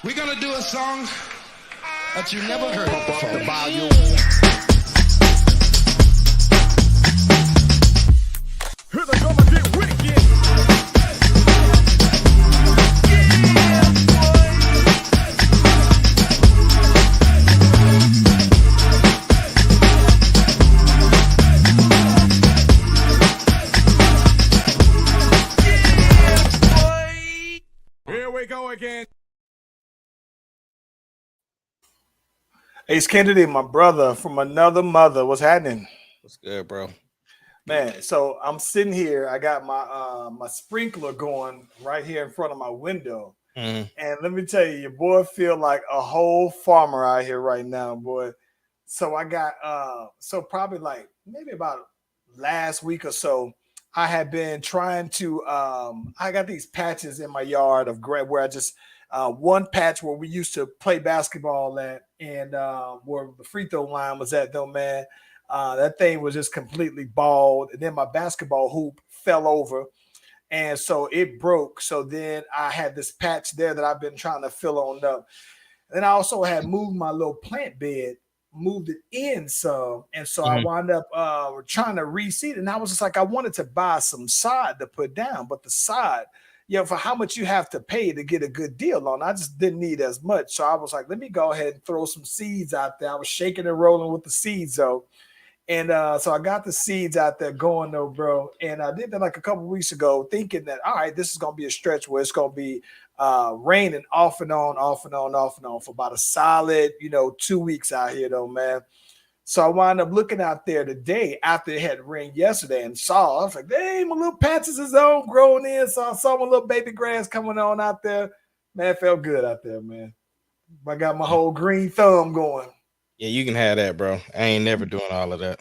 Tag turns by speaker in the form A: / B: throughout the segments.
A: We're gonna do a song that you never heard before. The volume.
B: Here they come and get wicked. Here we go again. Ace Kennedy, my brother from another mother. What's happening?
C: What's good, bro?
B: Man, so I'm sitting here. I got my my sprinkler going right here in front of my window. And let me tell you, your boy feel like a whole farmer out here right now, boy. So I got so probably like maybe about last week or so, I had been trying to I got these patches in my yard of gray where I just one patch where we used to play basketball at and where the free throw line was at though, man. That thing was just completely bald. And then my basketball hoop fell over. And so it broke. So then I had this patch there that I've been trying to fill on up. And then I also had moved my little plant bed, moved it in some. And so I wound up trying to reseed it. And I was just like, I wanted to buy some sod to put down. But the sod, for how much you have to pay to get a good deal on, I just didn't need as much. So I was like, let me go ahead and throw some seeds out there. I was shaking and rolling with the seeds, though. And so I got the seeds out there going though, bro. And I did that like a couple weeks ago, thinking that, all right, this is going to be a stretch where it's going to be raining off and on for about a solid, 2 weeks out here though, man. So I wound up looking out there today after it had rained yesterday and saw, I was like, hey, my little patches is on growing in. So I saw my little baby grass coming on out there. Man, it felt good out there, man. I got my whole green thumb going.
C: Yeah, you can have that, bro. I ain't never doing all of that.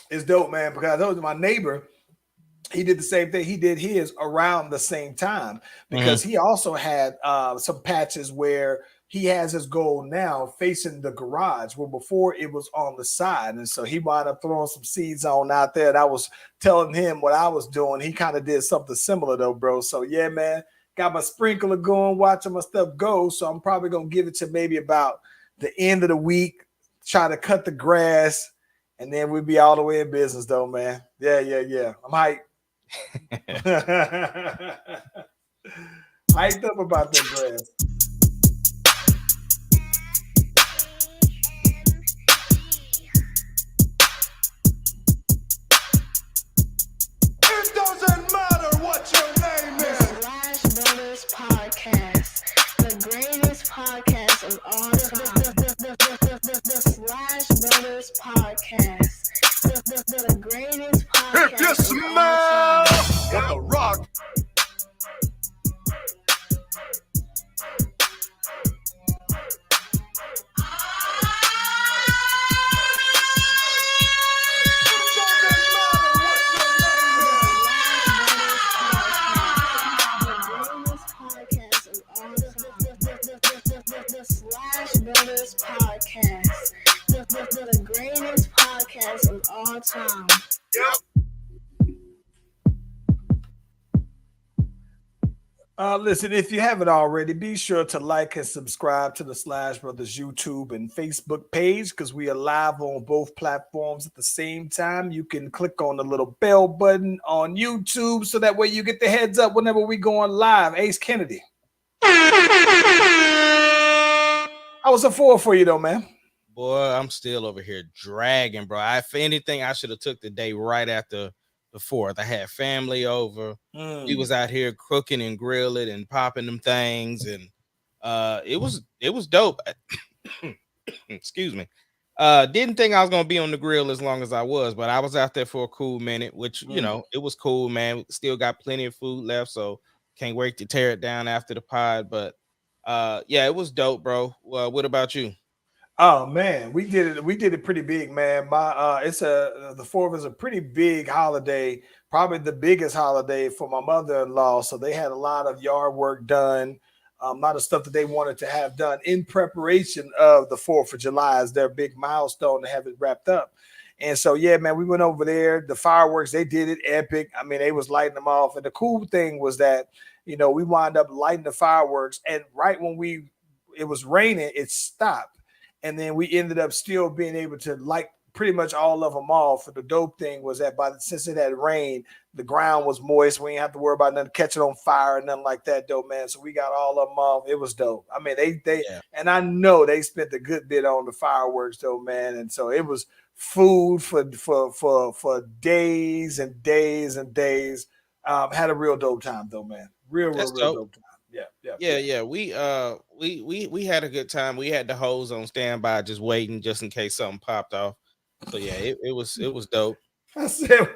B: It's dope, man, because I told you my neighbor, he did the same thing. He did his around the same time because he also had some patches where he has his goal now facing the garage, where before it was on the side. And so he wound up throwing some seeds on out there. And I was telling him what I was doing. He kind of did something similar though, bro. So yeah, man, got my sprinkler going, watching my stuff go. So I'm probably going to give it to maybe about the end of the week, try to cut the grass, and then we'll be all the way in business, though, man. Yeah. I'm hyped. Hyped up about that grass.
D: It doesn't matter what your name is.
E: The Slash Brothers Podcast, the greatest podcast of all time. The Slash Brothers Podcast, the greatest podcast.
D: If you
E: of
D: smell
E: all time.
D: what the rock.
E: The Slash Brothers Podcast, the greatest podcast of all time.
B: Listen, if you haven't already, be sure to like and subscribe to the Slash Brothers YouTube and Facebook page because we are live on both platforms at the same time. You can click on the little bell button on YouTube so that way you get the heads up whenever we go on live. Ace Kennedy. I was a 4 for you though, man.
C: Boy, I'm still over here dragging, bro. If anything, I should have took the day right after the 4th. I had family over. We was out here cooking and grilling and popping them things, and it was dope. Excuse me. Didn't think I was gonna be on the grill as long as I was, but I was out there for a cool minute, which it was cool, man. Still got plenty of food left, so can't wait to tear it down after the pod. But yeah, it was dope, bro. What about you?
B: Oh man, we did it pretty big, man. The 4th is a pretty big holiday, probably the biggest holiday for my mother-in-law. So they had a lot of yard work done, a lot of stuff that they wanted to have done in preparation of the 4th of July as their big milestone to have it wrapped up. And so, yeah, man, we went over there. The fireworks, they did it epic. I mean, they was lighting them off. And the cool thing was that, we wound up lighting the fireworks. And right when it was raining, it stopped. And then we ended up still being able to light pretty much all of them off. The dope thing was that since it had rained, the ground was moist. We didn't have to worry about nothing catching on fire and nothing like that, dope, man. So we got all of them off. It was dope. I mean, and I know they spent a good bit on the fireworks, though, man. And so it was food for days and days and days. Had a real dope time, though, man. Real dope time. Yeah.
C: We had a good time. We had the hose on standby, just waiting, just in case something popped off. So yeah, it was dope.
B: I said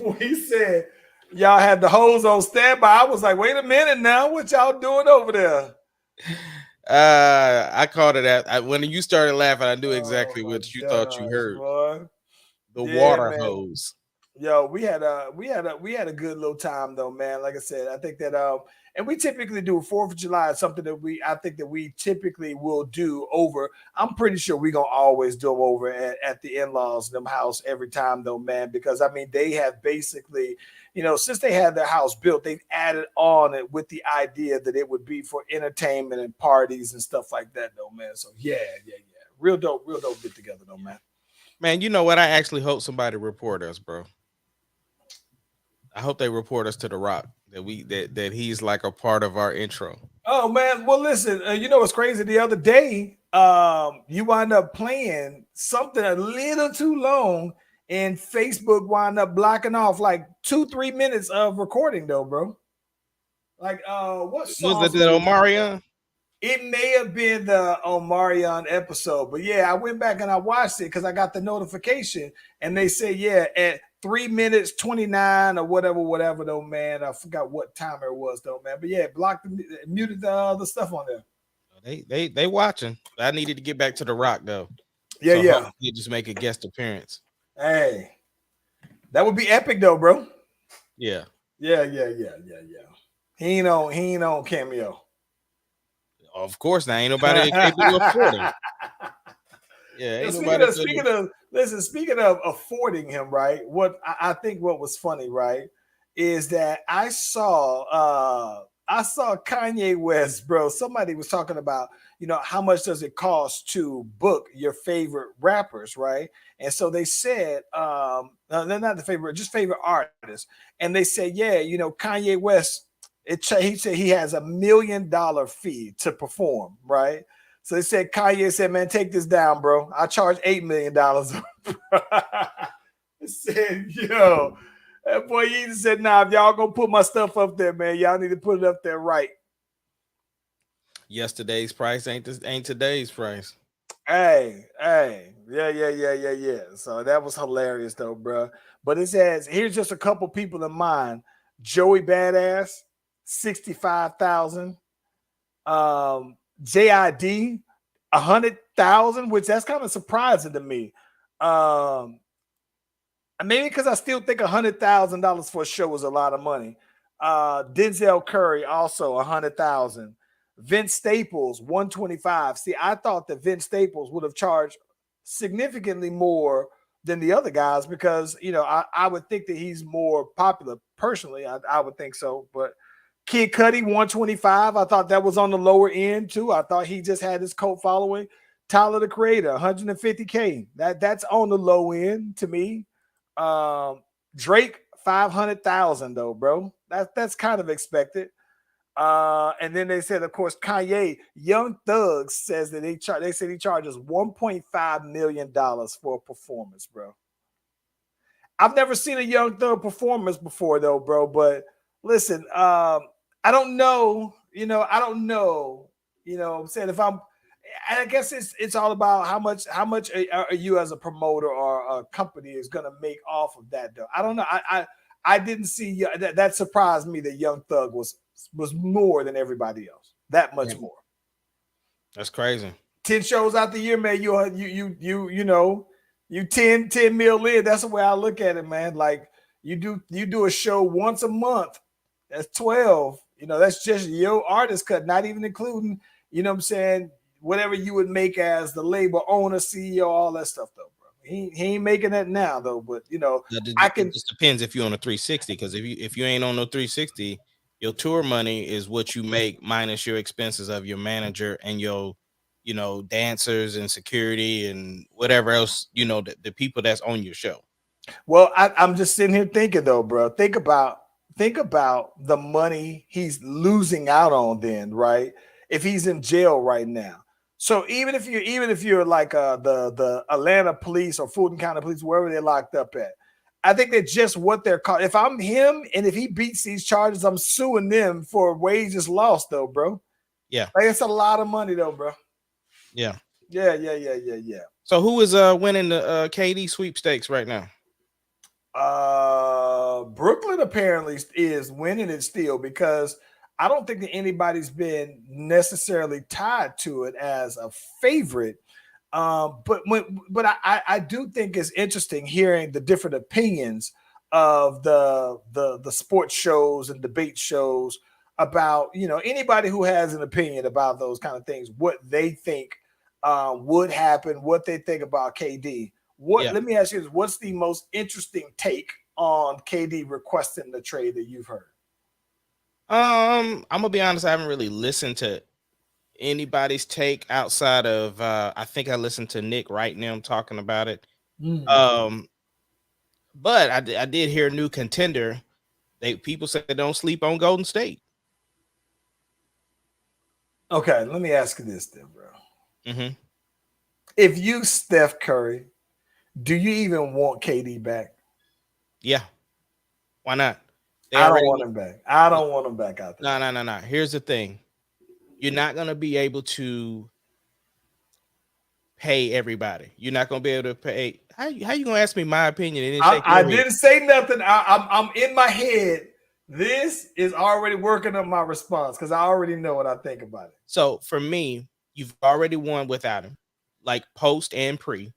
B: we said y'all had the hose on standby. I was like, wait a minute now, what y'all doing over there?
C: I called it out. When you started laughing, I knew exactly what you thought you heard.
B: Boy.
C: The water hose.
B: Yo, we had a good little time though, man. Like I said, I think that and we typically do 4th of July is something that I think that we typically will do over. I'm pretty sure we're gonna always do them over at the in-laws them house every time though, man, because I mean they have basically, since they had their house built, they've added on it with the idea that it would be for entertainment and parties and stuff like that though, man. So yeah. Real dope get together though, man.
C: Man, you know what? I actually hope somebody report us, bro. I hope they report us to The Rock that he's like a part of our intro.
B: Oh man, well listen, you know what's crazy? The other day, you wind up playing something a little too long, and Facebook wind up blocking off like 2-3 minutes of recording, though, bro. Like, what song
C: was it? The Omarion?
B: It may have been the Omarion episode, but yeah, I went back and I watched it because I got the notification, and they say at 3 minutes 29 or whatever though, man. I forgot what timer it was though, man. But yeah, muted the stuff on there.
C: They watching. I needed to get back to The Rock though.
B: Yeah.
C: You just make a guest appearance.
B: Hey, that would be epic though, bro.
C: Yeah.
B: Yeah. He ain't on Cameo.
C: Of course, now ain't nobody capable of affording. Yeah,
B: Speaking of affording him, right? What I think what was funny, right, is that I saw Kanye West, bro. Somebody was talking about, how much does it cost to book your favorite rappers, right? And so they said, they're not the favorite, just favorite artists. And they said, Kanye West, he said he has $1 million fee to perform, right? So they said, Kanye said, man, take this down, bro. I charge $8 million. He said, that boy Yeezy said, nah, if y'all gonna put my stuff up there, man, y'all need to put it up there right.
C: Yesterday's price ain't today's price.
B: Hey. Yeah. So that was hilarious though, bro. But it says, here's just a couple people in mind. Joey Badass, 65,000. JID, 100,000, which that's kind of surprising to me. Maybe because I still think $100,000 for a show is a lot of money. Denzel Curry also 100,000. Vince Staples 125. See, I thought that Vince Staples would have charged significantly more than the other guys because I would think that he's more popular personally. I would think so, but Kid Cudi 125. I thought that was on the lower end too. I thought he just had his cult following. Tyler the Creator 150K. That's on the low end to me. Drake 500,000 though, bro. That's kind of expected. And then they said, of course, Kanye, Young Thug says that they said he charges $1.5 million for a performance, bro. I've never seen a Young Thug performance before though, bro. But listen, I don't know. I don't know. What I'm saying, I guess it's all about how much are you as a promoter or a company is going to make off of that though. I don't know. I didn't see that surprised me that Young Thug was more than everybody else. That much more.
C: That's crazy.
B: 10 shows out the year, man. You 10 mil in. That's the way I look at it, man. Like you do a show once a month. That's 12. That's just your artist cut, not even including, what I'm saying, whatever you would make as the label owner, CEO, all that stuff, though, bro. He ain't making that now though. But I
C: It
B: can.
C: just depends if you're on a 360. Because if you ain't on no 360, your tour money is what you make minus your expenses of your manager and your dancers and security and whatever else the people that's on your show.
B: Well, I'm just sitting here thinking though, bro. Think about the money he's losing out on then, right? If he's in jail right now. So even if you're like the Atlanta police or Fulton County police, wherever they're locked up at, I think that just what they're called. If I'm him and if he beats these charges, I'm suing them for wages lost though, bro.
C: Yeah.
B: Like it's a lot of money though, bro.
C: Yeah.
B: Yeah.
C: So who is winning the KD sweepstakes right now?
B: Brooklyn apparently is winning it still because I don't think that anybody's been necessarily tied to it as a favorite. But I do think it's interesting hearing the different opinions of the sports shows and debate shows about anybody who has an opinion about those kind of things, what they think would happen, what they think about KD. Let me ask you this: what's the most interesting take on KD requesting the trade that you've heard?
C: I'm gonna be honest, I haven't really listened to anybody's take outside of I think I listened to Nick right now talking about it. But I did hear a new contender. People say don't sleep on Golden State.
B: Okay, let me ask you this then, bro.
C: Mm-hmm.
B: If you Steph Curry, do you even want KD back?
C: Yeah. Why not?
B: I don't want him back. I don't want him back out there.
C: No. Here's the thing. You're not going to be able to pay everybody. You're not going to be able to pay. How you going to ask me my opinion?
B: I didn't say nothing. I'm in my head. This is already working on my response because I already know what I think about it.
C: So for me, you've already won without him, like post and pre.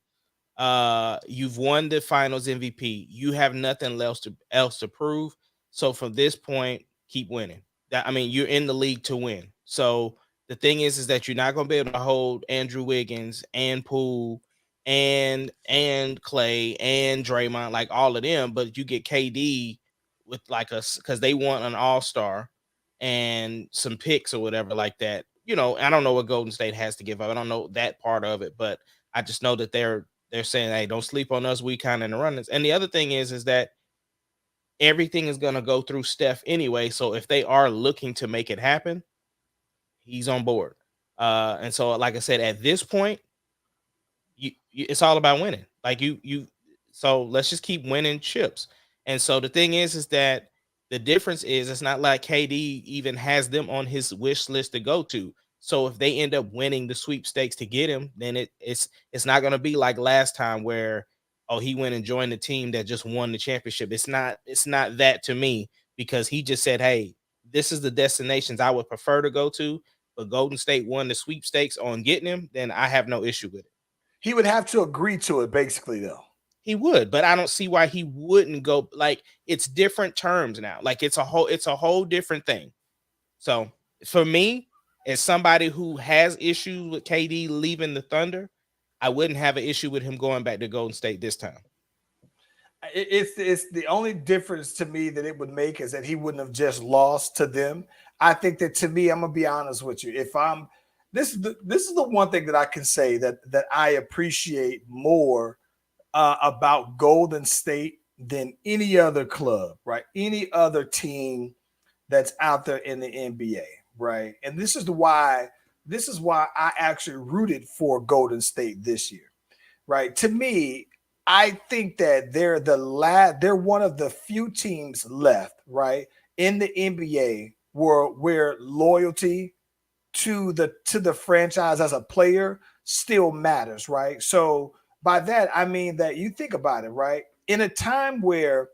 C: You've won the finals MVP. You have nothing else to prove. So from this point, keep winning. You're in the league to win. So the thing is that you're not going to be able to hold Andrew Wiggins and Poole and Clay and Draymond, like all of them, but you get KD with because they want an all-star and some picks or whatever like that. I don't know what Golden State has to give up. I don't know that part of it, but I just know that they're saying, hey, don't sleep on us. We kind of in the runnings. And the other thing is that everything is going to go through Steph anyway. So if they are looking to make it happen, he's on board. And so, like I said, at this point, it's all about winning. So let's just keep winning chips. And so the thing is that the difference is it's not like KD even has them on his wish list to go to. So if they end up winning the sweepstakes to get him, then it's not going to be like last time where, oh, he went and joined the team that just won the championship. It's not that to me, because he just said, hey, this is the destinations I would prefer to go to, but Golden State won the sweepstakes on getting him, then I have no issue with it.
B: He would have to agree to it, basically, though.
C: He would, but I don't see why he wouldn't go. Like, it's different terms now. Like, it's a whole different thing. So for me, as somebody who has issues with KD leaving the Thunder, I wouldn't have an issue with him going back to Golden State this time.
B: It's the only difference to me that it would make is that he wouldn't have just lost to them. I think that, to me, I'm gonna be honest with you. This is the one thing that I can say that I appreciate more about Golden State than any other club, right? Any other team that's out there in the NBA, right? And this is why I actually rooted for Golden State this year, right? To me, I think that they're one of the few teams left, right, in the NBA where loyalty to the franchise as a player still matters, right? So by that, I mean that you think about it, right? In a time where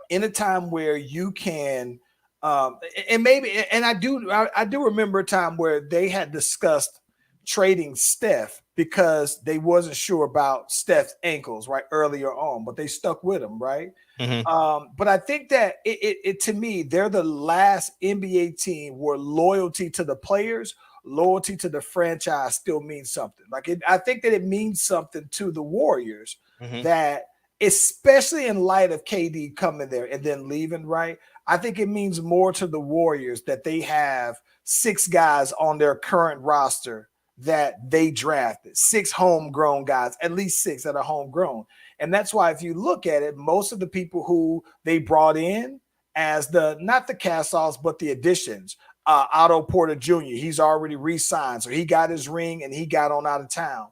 B: you can, and I do remember a time where they had discussed trading Steph because they wasn't sure about Steph's ankles, right, earlier on, but they stuck with him, right? Mm-hmm. But I think that it to me, they're the last NBA team where loyalty to the players loyalty to the franchise still means something. I think that it means something to the Warriors that, especially in light of KD coming there and then leaving, right? I think it means more to the Warriors that they have 6 guys on their current roster that they drafted, 6 homegrown guys, at least 6 that are homegrown. And that's why if you look at it, most of the people who they brought in as not the cast-offs, but the additions, Otto Porter Jr., he's already re-signed. So he got his ring and he got on out of town.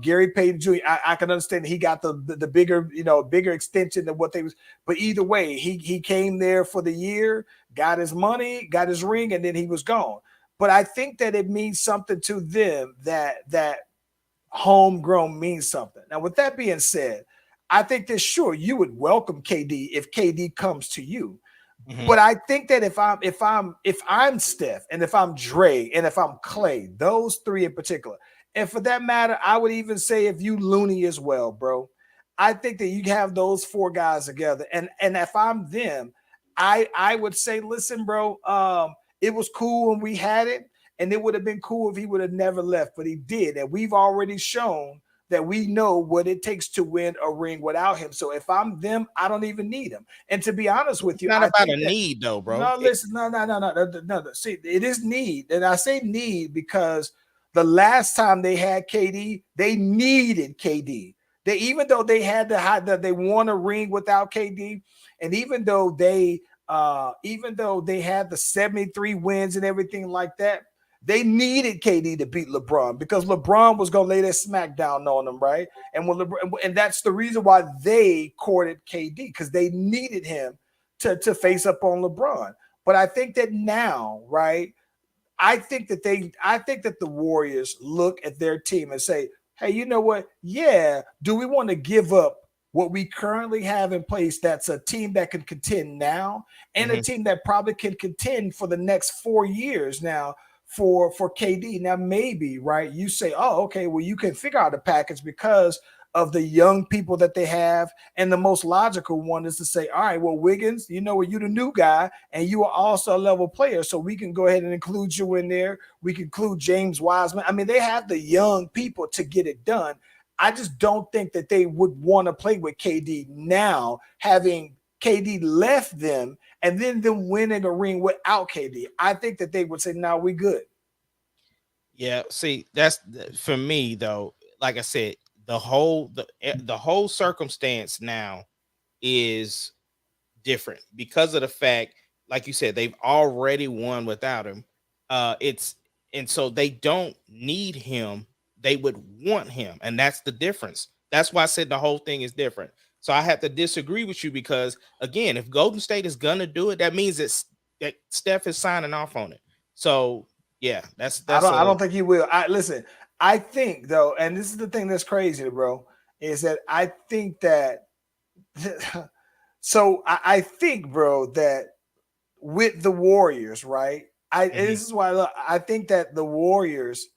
B: Gary Payton Jr., I can understand he got the bigger, bigger extension than what they was. But either way, he came there for the year, got his money, got his ring, and then he was gone. But I think that it means something to them that homegrown means something. Now, with that being said, I think that sure you would welcome KD if KD comes to you. But I think that if I'm Steph and if I'm Dre and if I'm Clay, those 3 in particular, and for that matter, I would even say if you Looney as well, bro, I think that you have those 4 guys together. And if I'm them, I would say, listen, bro, it was cool when we had it, and it would have been cool if he would have never left, but he did. And we've already shown that we know what it takes to win a ring without him. So if I'm them, I don't even need him. And to be honest with you,
C: it's not about a need though, bro.
B: No, listen, no. See, it is need. And I say need because the last time they had KD, they needed KD. Even though they had they won a ring without KD, and even though they had the 73 wins and everything like that, they needed KD to beat LeBron because LeBron was going to lay that smack down on them, right? And that's the reason why they courted KD, because they needed him to face up on LeBron. But I think that now, right, I think that the Warriors look at their team and say, hey, you know what? Yeah, do we want to give up what we currently have in place that's a team that can contend now and a team that probably can contend for the next 4 years now for KD? Now, maybe, right, you say, oh, okay, well, you can figure out a package because of the young people that they have. And the most logical one is to say, all right, well, Wiggins, you know what, you're the new guy and you are also a level player. So we can go ahead and include you in there. We can include James Wiseman. I mean, they have the young people to get it done. I just don't think that they would want to play with KD now, having KD left them and then them winning a ring without KD. I think that they would say, no, we good.
C: Yeah, see, that's for me though. Like I said, the whole circumstance now is different because of the fact, like you said, they've already won without him. And so they don't need him. They would want him, and that's the difference. That's why I said the whole thing is different. So I have to disagree with you because, again, if Golden State is gonna do it, that means that Steph is signing off on it. So yeah, that's.
B: I don't think he will. I think though, and this is the thing that's crazy, bro, is that I think that. So I think, bro, that with the Warriors, right? This is why I think that the Warriors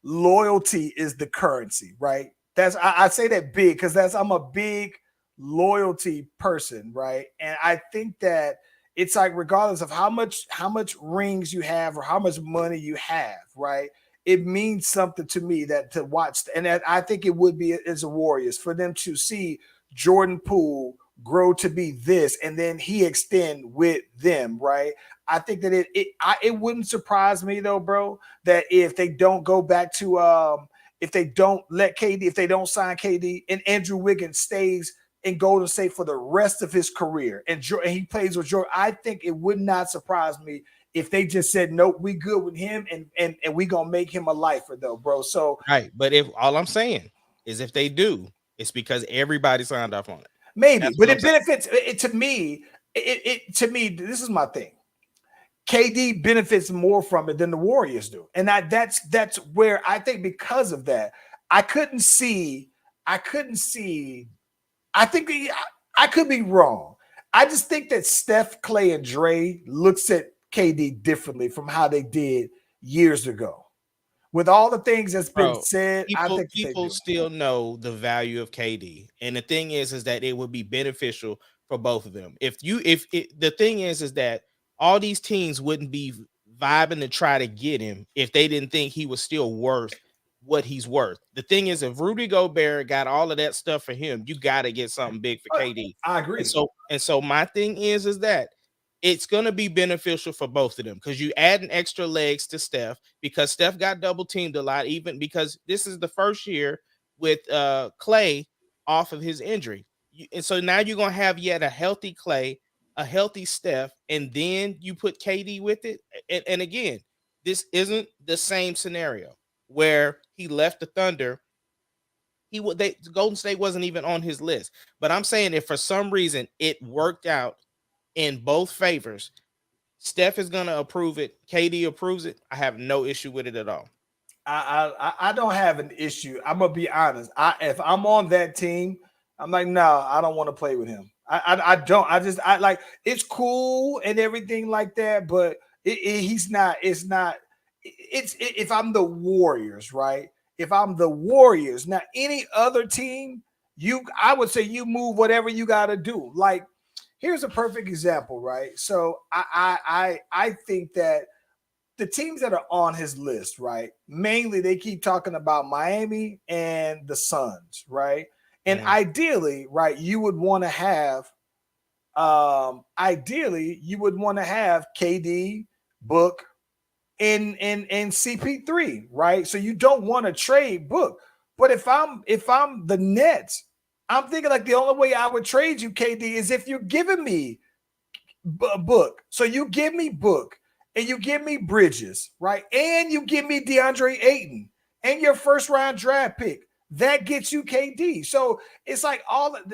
B: loyalty is the currency, right? I say that big because I'm a big loyalty person, right? And I think that it's like regardless of how much rings you have or how much money you have, right? It means something to me that to watch, and that I think it would be as a Warriors for them to see Jordan Poole grow to be this, and then he extend with them, right? I think that it wouldn't surprise me though, bro, that if they don't go back to if they don't let KD, if they don't sign KD, and Andrew Wiggins stays in Golden State for the rest of his career, and he plays with Jordan, I think it would not surprise me if they just said, nope, we good with him, and we gonna make him a lifer though, bro. So
C: right, but if all I'm saying is if they do, it's because everybody signed off on it.
B: Maybe, but it benefits it to me. To me, this is my thing. KD benefits more from it than the Warriors do, and that's where I think because of that, I couldn't see. I think I could be wrong. I just think that Steph, Clay, and Dre looks at KD differently from how they did years ago. With all the things that's been said, I think
C: people still know the value of KD, and the thing is that it would be beneficial for both of them. The thing is that all these teams wouldn't be vibing to try to get him if they didn't think he was still worth what he's worth. The thing is, if Rudy Gobert got all of that stuff for him, you got to get something big for KD.
B: I agree.
C: And so my thing is that it's going to be beneficial for both of them because you add an extra legs to Steph because Steph got double teamed a lot, even because this is the first year with Clay off of his injury. And so now you're going to have yet a healthy Clay, a healthy Steph, and then you put KD with it. And again, this isn't the same scenario where he left the Thunder. Golden State wasn't even on his list. But I'm saying if for some reason it worked out in both favors, Steph is going to approve it. KD approves it. I have no issue with it at all.
B: I don't have an issue. I'm gonna be honest. If I'm on that team, I'm like, no, I don't want to play with him. I don't. I like it's cool and everything like that, but he's not. It's not. If I'm the Warriors, right? If I'm the Warriors, now any other team, I would say you move whatever you got to do. Like, here's a perfect example, right? So I think that the teams that are on his list, right? Mainly they keep talking about Miami and the Suns, right? And ideally, right, you would want to have KD, Book, and CP3, right? So you don't want to trade Book. But if I'm the Nets, I'm thinking like the only way I would trade you, KD, is if you're giving me Book. So you give me Book and you give me Bridges, right? And you give me DeAndre Ayton and your first round draft pick. That gets you KD. So it's like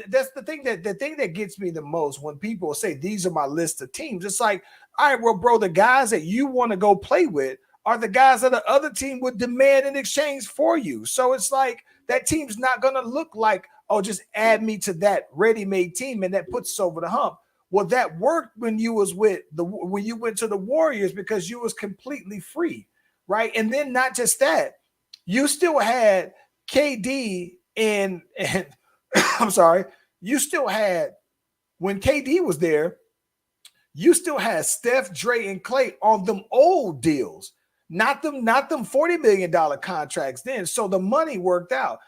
B: that's the thing that gets me the most when people say these are my list of teams. It's like, all right, well, bro, the guys that you want to go play with are the guys that the other team would demand in exchange for you. So it's like that team's not going to look like, oh, just add me to that ready-made team and that puts us over the hump. Well, that worked when you went to the Warriors because you was completely free, right? And then not just that, you still had KD and I'm sorry, you still had, when KD was there, you still had Steph, Dre, and Clay on them old deals, not them $40 million contracts then. So the money worked out.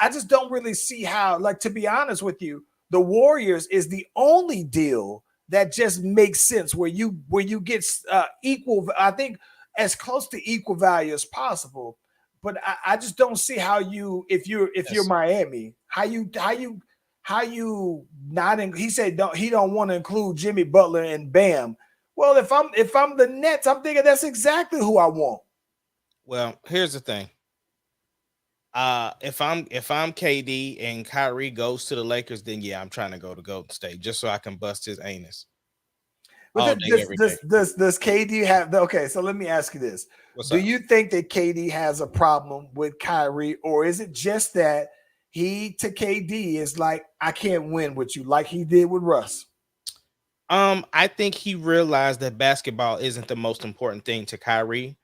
B: I just don't really see how, like, to be honest with you, the Warriors is the only deal that just makes sense where you get equal, I think, as close to equal value as possible. But I just don't see how you, if you're Miami, how you not in, he said he don't want to include Jimmy Butler and Bam. Well, if I'm the Nets, I'm thinking that's exactly who I want.
C: Well, here's the thing. If I'm KD and Kyrie goes to the Lakers, then yeah, I'm trying to go to Golden State just so I can bust his anus.
B: Does KD have okay? So let me ask you this: Do you think that KD has a problem with Kyrie, or is it just that he to KD is like, I can't win with you, like he did with Russ?
C: I think he realized that basketball isn't the most important thing to Kyrie.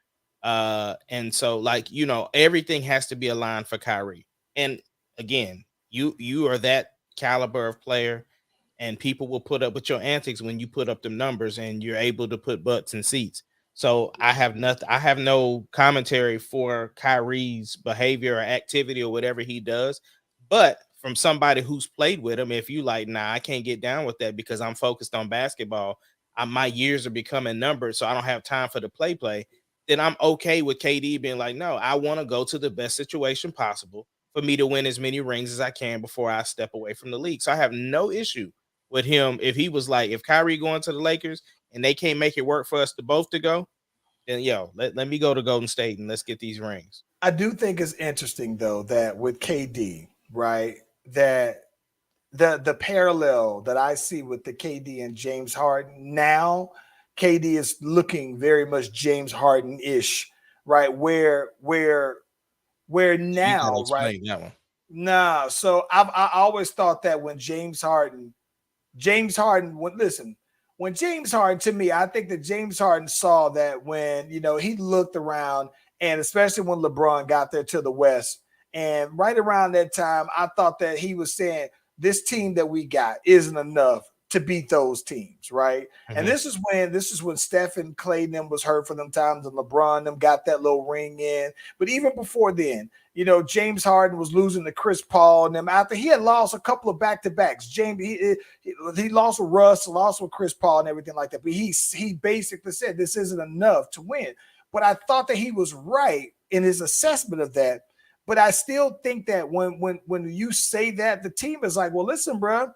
C: And so, like, everything has to be aligned for Kyrie. And again, you are that caliber of player, and people will put up with your antics when you put up the numbers and you're able to put butts in seats. So I have no commentary for Kyrie's behavior or activity or whatever he does. But from somebody who's played with him, if you like, nah, I can't get down with that because I'm focused on basketball. My years are becoming numbered, so I don't have time for the play. Then I'm okay with KD being like, no, I want to go to the best situation possible for me to win as many rings as I can before I step away from the league. So I have no issue with him. If he was like, if Kyrie going to the Lakers and they can't make it work for us to both to go, then let me go to Golden State and let's get these rings.
B: I do think it's interesting though that with KD, right, that the parallel that I see with the KD and James Harden now, KD is looking very much James Harden-ish, right? Where now, right?
C: That one.
B: Nah, so I always thought that when James Harden, when James Harden, to me, I think that James Harden saw that when, he looked around, and especially when LeBron got there to the West, and right around that time, I thought that he was saying, this team that we got isn't enough to beat those teams, right?
C: Mm-hmm.
B: And this is when Steph and Clay and them was hurt for them times, and LeBron them got that little ring in. But even before then, James Harden was losing to Chris Paul and them after he had lost a couple of back-to-backs. James he lost with Russ, lost with Chris Paul and everything like that. But he basically said this isn't enough to win. But I thought that he was right in his assessment of that. But I still think that when you say that, the team is like, well, listen, bro,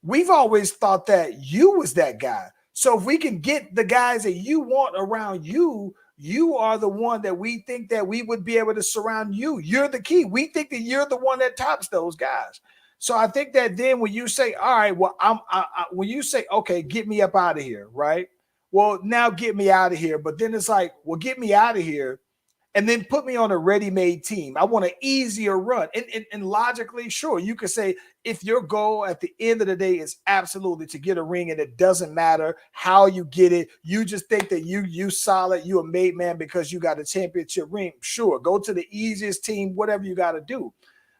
B: we've always thought that you was that guy. So if we can get the guys that you want around you, you are the one that we think that we would be able to surround you. You're the key. We think that you're the one that tops those guys. So I think that then when you say, all right, well, when you say, okay, get me up out of here, right? Well, now get me out of here. But then it's like, well, get me out of here and then put me on a ready-made team. I want an easier run. And logically, sure, you could say if your goal at the end of the day is absolutely to get a ring and it doesn't matter how you get it, you just think that you solid, you a made man because you got a championship ring, sure, go to the easiest team, whatever you got to do.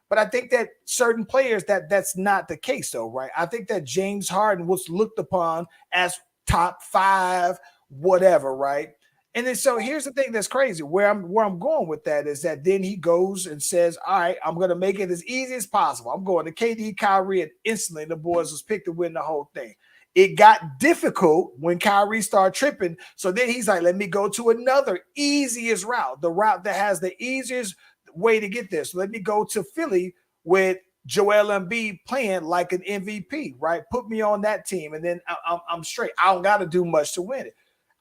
B: But I think that certain players, that's not the case, though, right? I think that James Harden was looked upon as top 5, whatever, right? And then so here's the thing that's crazy. Where I'm going with that is that then he goes and says, all right, I'm going to make it as easy as possible. I'm going to KD Kyrie, and instantly the boys was picked to win the whole thing. It got difficult when Kyrie started tripping. So then he's like, let me go to another easiest route, the route that has the easiest way to get there. So let me go to Philly with Joel Embiid playing like an MVP, right? Put me on that team, and then I'm straight. I don't got to do much to win it.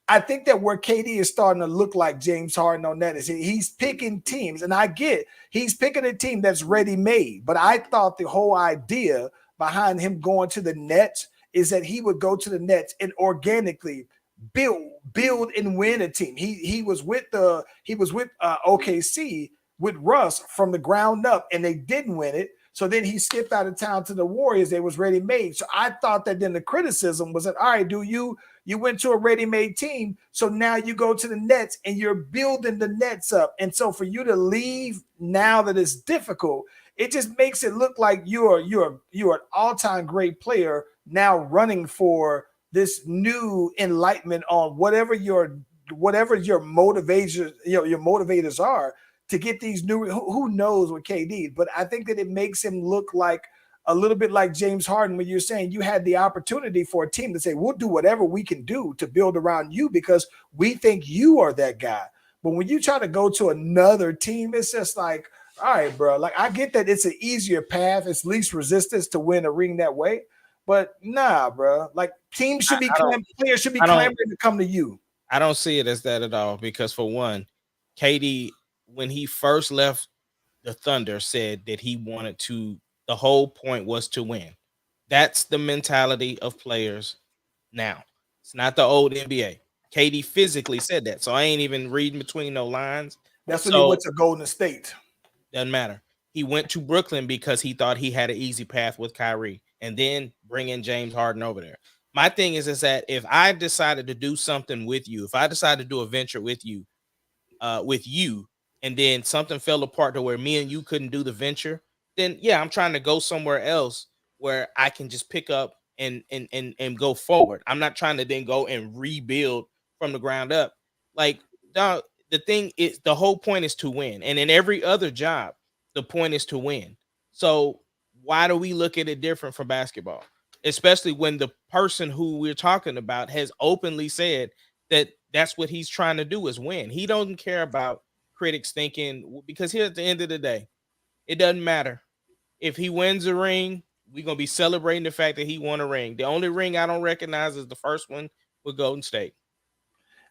B: I think that where KD is starting to look like James Harden on that is he's picking teams, and I get he's picking a team that's ready-made. But I thought the whole idea behind him going to the Nets is that he would go to the Nets and organically build and win a team. He was with OKC with Russ from the ground up, and they didn't win it. So then he skipped out of town to the Warriors. They was ready-made. So I thought that then the criticism was that, all right, you went to a ready-made team, so now you go to the Nets and you're building the Nets up. And so for you to leave now that it's difficult, it just makes it look like you're an all-time great player now running for this new enlightenment on whatever your motivation, your motivators are to get these new. Who knows with KD? But I think that it makes him look like a little bit like James Harden when you're saying you had the opportunity for a team to say, we'll do whatever we can do to build around you because we think you are that guy. But when you try to go to another team, it's just like, all right, bro, like I get that it's an easier path. It's least resistance to win a ring that way. But nah, bro, like teams should be players should be clamoring to come to you.
C: I don't see it as that at all because for one, KD, when he first left the Thunder, said that he wanted to, the whole point was to win. That's the mentality of players now. It's not the old NBA. KD physically said that. So I ain't even reading between no lines.
B: That's when he went to Golden State.
C: Doesn't matter. He went to Brooklyn because he thought he had an easy path with Kyrie and then bring in James Harden over there. My thing is that if I decided to do something with you, if I decided to do a venture with you, and then something fell apart to where me and you couldn't do the venture, then yeah, I'm trying to go somewhere else where I can just pick up and go forward. I'm not trying to then go and rebuild from the ground up. Like the thing is, the whole point is to win. And in every other job, the point is to win. So why do we look at it different from basketball? Especially when the person who we're talking about has openly said that that's what he's trying to do is win. He doesn't care about critics thinking, because here at the end of the day, it doesn't matter. If he wins a ring, we're going to be celebrating the fact that he won a ring. The only ring I don't recognize is the first one with Golden State.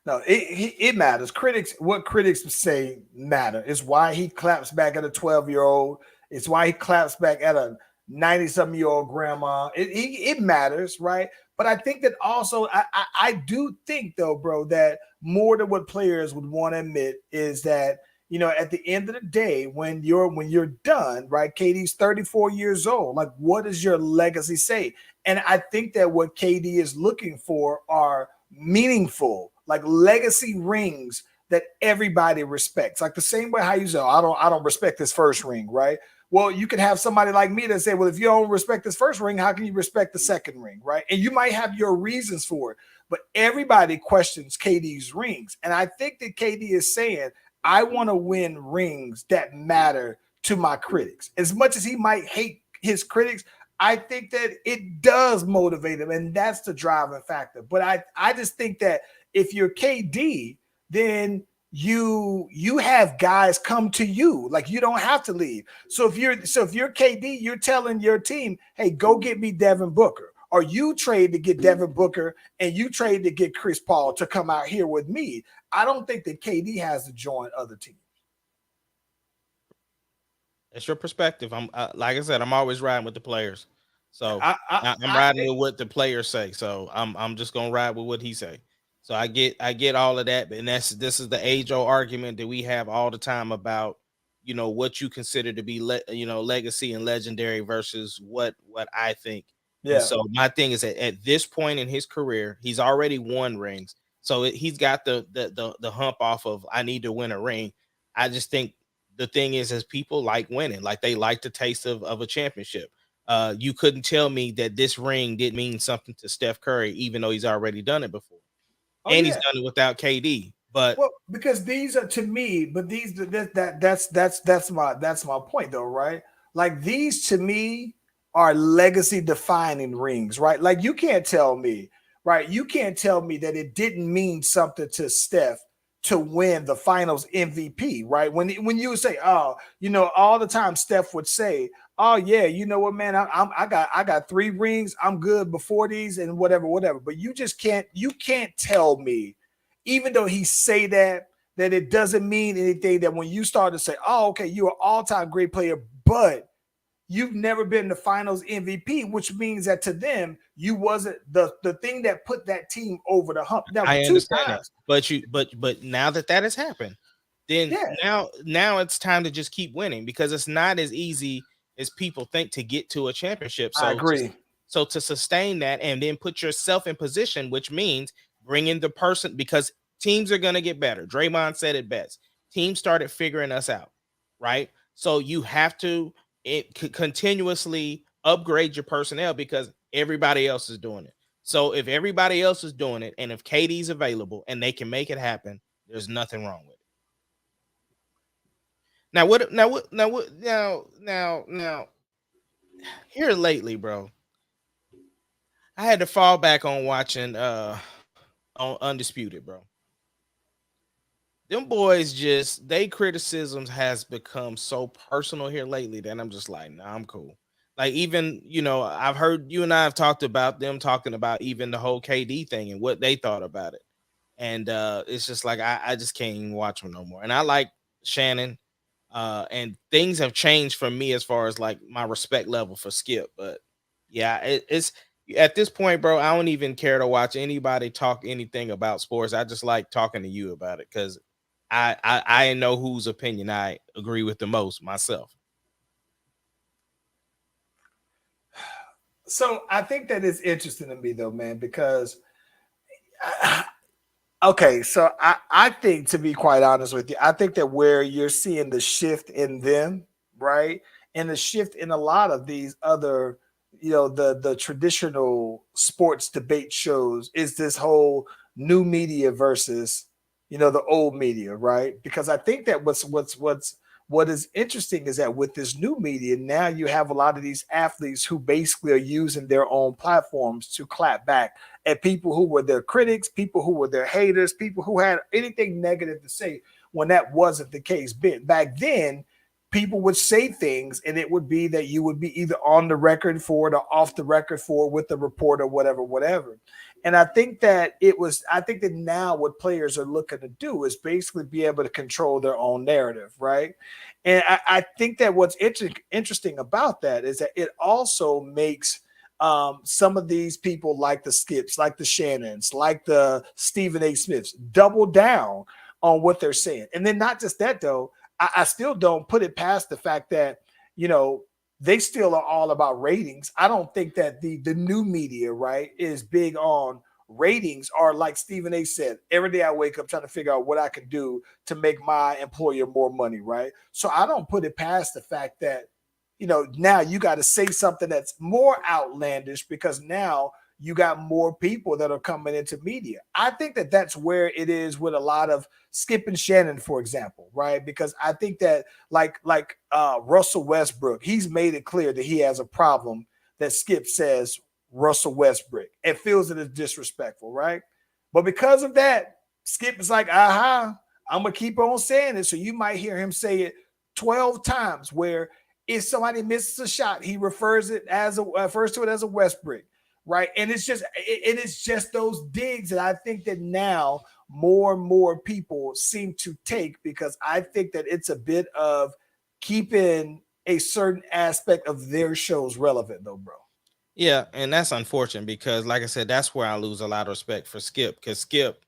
B: No, it matters. What critics say matter. It's why he claps back at a 12-year-old. It's why he claps back at a 90-something-year-old grandma. It matters, right? But I think that also, I do think, though, bro, that more than what players would want to admit is that, you know, at the end of the day, when you're done, right? KD's 34 years old. Like, what does your legacy say? And I think that what KD is looking for are meaningful, like legacy rings that everybody respects. Like the same way how you say, I don't respect this first ring, right? Well, you could have somebody like me that say, well, if you don't respect this first ring, how can you respect the second ring, right? And you might have your reasons for it, but everybody questions KD's rings. And I think that KD is saying, I want to win rings that matter to my critics. As much as he might hate his critics, I think that it does motivate him, and that's the driving factor. But I just think that if you're KD, then you have guys come to you. Like, you don't have to leave. So if you're KD, you're telling your team, hey, go get me Devin Booker. Or you trade to get Devin Booker and you trade to get Chris Paul to come out here with me. I don't think that KD has to join other teams.
C: It's your perspective. I'm like I said, I'm always riding with the players. So I'm riding with what the players say. So I'm just gonna ride with what he say. So I get all of that, and this is the age-old argument that we have all the time about, you know, what you consider to be legacy and legendary versus what I think. Yeah. And so my thing is that at this point in his career, he's already won rings. So he's got the hump off of I need to win a ring. I just think the thing is people like winning, like they like the taste of a championship. You couldn't tell me that this ring didn't mean something to Steph Curry, even though he's already done it before. And he's done it without KD. But
B: because these are, to me, but these that's my point though, right? Like, these to me are legacy defining rings, right? Like, you can't tell me, right? You can't tell me that it didn't mean something to Steph to win the finals MVP, right? When you would say, oh, you know, all the time Steph would say, oh yeah, you know what, man, I got 3 rings, I'm good before these and whatever. But you can't tell me, even though he say that it doesn't mean anything, that when you start to say, oh, okay, you're an all-time great player, but you've never been the finals MVP, which means that to them, you wasn't the thing that put that team over the hump. Now,
C: I understand that, but now that has happened, then now it's time to just keep winning, because it's not as easy as people think to get to a championship. So
B: I agree.
C: So to sustain that and then put yourself in position, which means bringing the person, because teams are going to get better. Draymond said it best. Teams started figuring us out, right? So you have to continuously upgrade your personnel because everybody else is doing it. So if everybody else is doing it, and if KD's available and they can make it happen, there's nothing wrong with it. Now, here lately, bro, I had to fall back on watching on Undisputed, bro. Them boys they criticisms has become so personal here lately that I'm just like, nah, I'm cool. Like, even, you know, I've heard you and I have talked about them talking about even the whole KD thing and what they thought about it. And it's just like, I just can't even watch them no more. And I like Shannon, and things have changed for me as far as like my respect level for Skip. But yeah, it's at this point, bro, I don't even care to watch anybody talk anything about sports. I just like talking to you about it because I know whose opinion I agree with the most myself.
B: So I think that is interesting to me though, man, because okay, so I think, to be quite honest with you, I think that where you're seeing the shift in them, right, and the shift in a lot of these other, you know, the traditional sports debate shows is this whole new media versus, you know, the old media, right? Because I think that what is interesting is that with this new media, now you have a lot of these athletes who basically are using their own platforms to clap back at people who were their critics, people who were their haters, people who had anything negative to say, when that wasn't the case. Back then, people would say things and it would be that you would be either on the record for it or off the record for it with the reporter, whatever. And I think that now what players are looking to do is basically be able to control their own narrative, right? And I think that what's interesting about that is that it also makes some of these people, like the Skips, like the Shannons, like the Stephen A. Smiths, double down on what they're saying. And then not just that, though, I still don't put it past the fact that, you know, they still are all about ratings. I don't think that the new media, right, is big on ratings, or like Stephen A. said, every day I wake up trying to figure out what I can do to make my employer more money, right? So I don't put it past the fact that now you got to say something that's more outlandish because now you got more people that are coming into media. I think that that's where it is with a lot of Skip and Shannon, for example, right? Because I think that like Russell Westbrook, he's made it clear that he has a problem that Skip says Russell Westbrook. It feels it is disrespectful, right? But because of that, Skip is like, I'm going to keep on saying it. So you might hear him say it 12 times where if somebody misses a shot, he refers to it as a Westbrook. Right. And it's just those digs that I think that now more and more people seem to take, because I think that it's a bit of keeping a certain aspect of their shows relevant, though, bro.
C: Yeah. And that's unfortunate because, like I said, that's where I lose a lot of respect for Skip, because Skip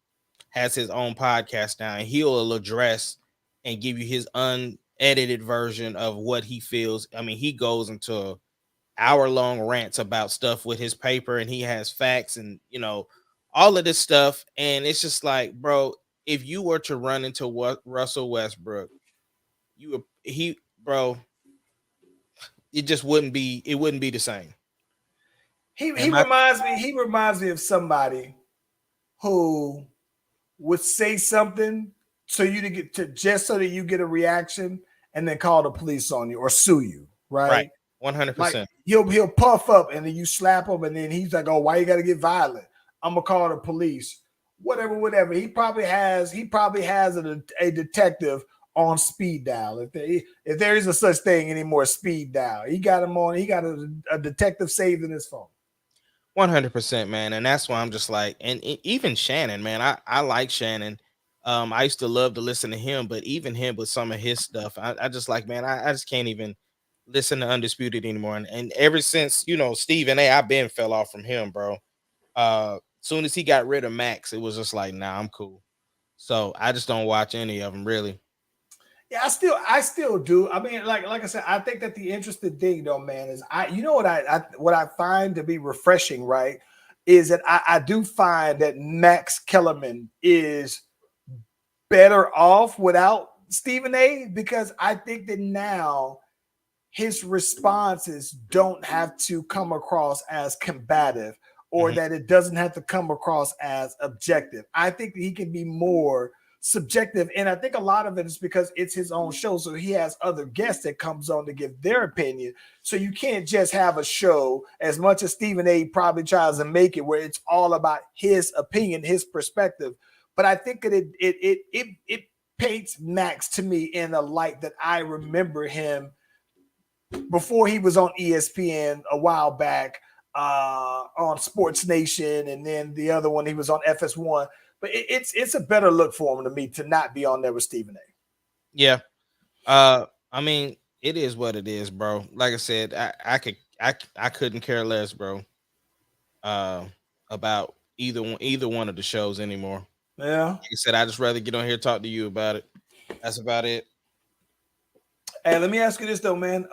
C: has his own podcast now and he'll address and give you his unedited version of what he feels. I mean, he goes into hour-long rants about stuff with his paper and he has facts and all of this stuff, and it's just like, bro, if you were to run into what Russell Westbrook, it just wouldn't be the same.
B: He reminds me of somebody who would say something so you to get to just so that you get a reaction and then call the police on you or sue you, right?
C: 100%.
B: Like he'll puff up and then you slap him and then he's like, "Oh, why you got to get violent? I'm gonna call the police." Whatever. He probably has a detective on speed dial. If there is a such thing anymore, speed dial. He got him on. He got a detective saved in his phone.
C: 100%, man. And that's why I'm just like, and even Shannon, man, I like Shannon. I used to love to listen to him, but even him with some of his stuff, I just like, man, I just can't even listen to Undisputed anymore. And ever since, Stephen A, I've been fell off from him, bro. Soon as he got rid of Max, it was just like, nah, I'm cool. So I just don't watch any of them, really.
B: Yeah, I still do. I mean, like I said, I think that the interesting thing, though, man, is what I find to be refreshing, right, is that I do find that Max Kellerman is better off without Stephen A, because I think that now his responses don't have to come across as combative or that it doesn't have to come across as objective. I think that he can be more subjective, and I think a lot of it is because it's his own show, so he has other guests that comes on to give their opinion. So you can't just have a show, as much as Stephen A probably tries to make it, where it's all about his opinion, his perspective. But I think that it paints Max to me in a light that I remember him before he was on ESPN a while back, on Sports Nation, and then the other one he was on FS1. But it's a better look for him to me to not be on there with Stephen A.
C: Yeah. I mean, it is what it is, bro. Like I said, I couldn't care less, bro. About either one of the shows anymore.
B: Yeah.
C: Like I said, I just rather get on here and talk to you about it. That's about it.
B: Hey, let me ask you this though, man.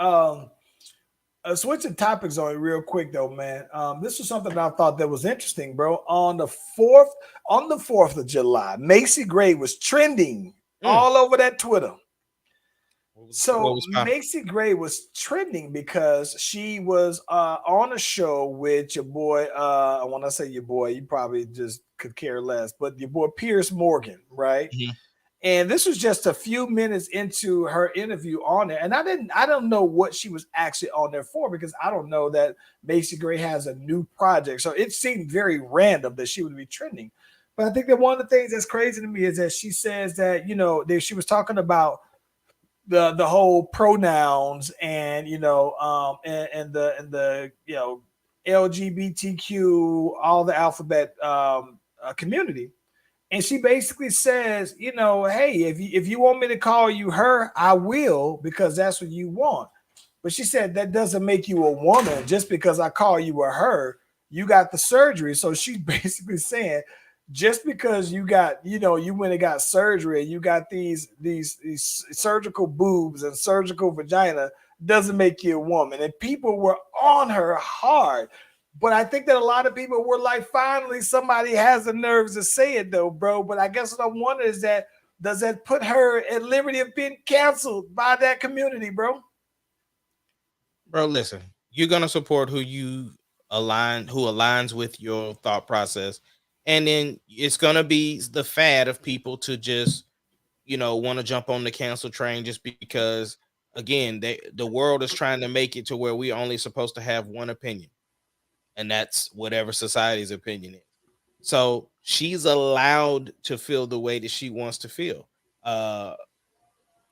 B: Switching topics on it real quick though, man. This was something I thought that was interesting, bro. On the 4th of July, Macy Gray was trending all over that Twitter. So Macy Gray was trending because she was on a show with your boy. I want to say your boy. You probably just could care less, but your boy Piers Morgan, right?
C: Mm-hmm.
B: And this was just a few minutes into her interview on there. And I don't know what she was actually on there for, because I don't know that Macy Gray has a new project. So it seemed very random that she would be trending. But I think that one of the things that's crazy to me is that she says that, she was talking about the whole pronouns and, and the LGBTQ, all the alphabet community. And she basically says, hey, if you want me to call you her, I will, because that's what you want. But she said that doesn't make you a woman. Just because I call you a her, you got the surgery. So she's basically saying, just because you got, you went and got surgery and you got these surgical boobs and surgical vagina, doesn't make you a woman. And people were on her hard. But I think that a lot of people were like, finally, somebody has the nerves to say it, though, bro. But I guess what I wonder is that, does that put her at liberty of being canceled by that community, bro?
C: Bro, listen, you're gonna support who aligns with your thought process, and then it's gonna be the fad of people to just want to jump on the cancel train just because again the world is trying to make it to where we only supposed to have one opinion, and that's whatever society's opinion is. So she's allowed to feel the way that she wants to feel. Uh,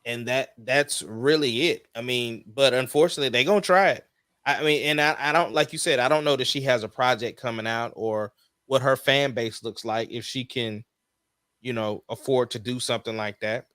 C: and that's really it. I mean, but unfortunately, they're gonna try it. I mean, and I don't, like you said, I don't know that she has a project coming out or what her fan base looks like if she can, afford to do something like that.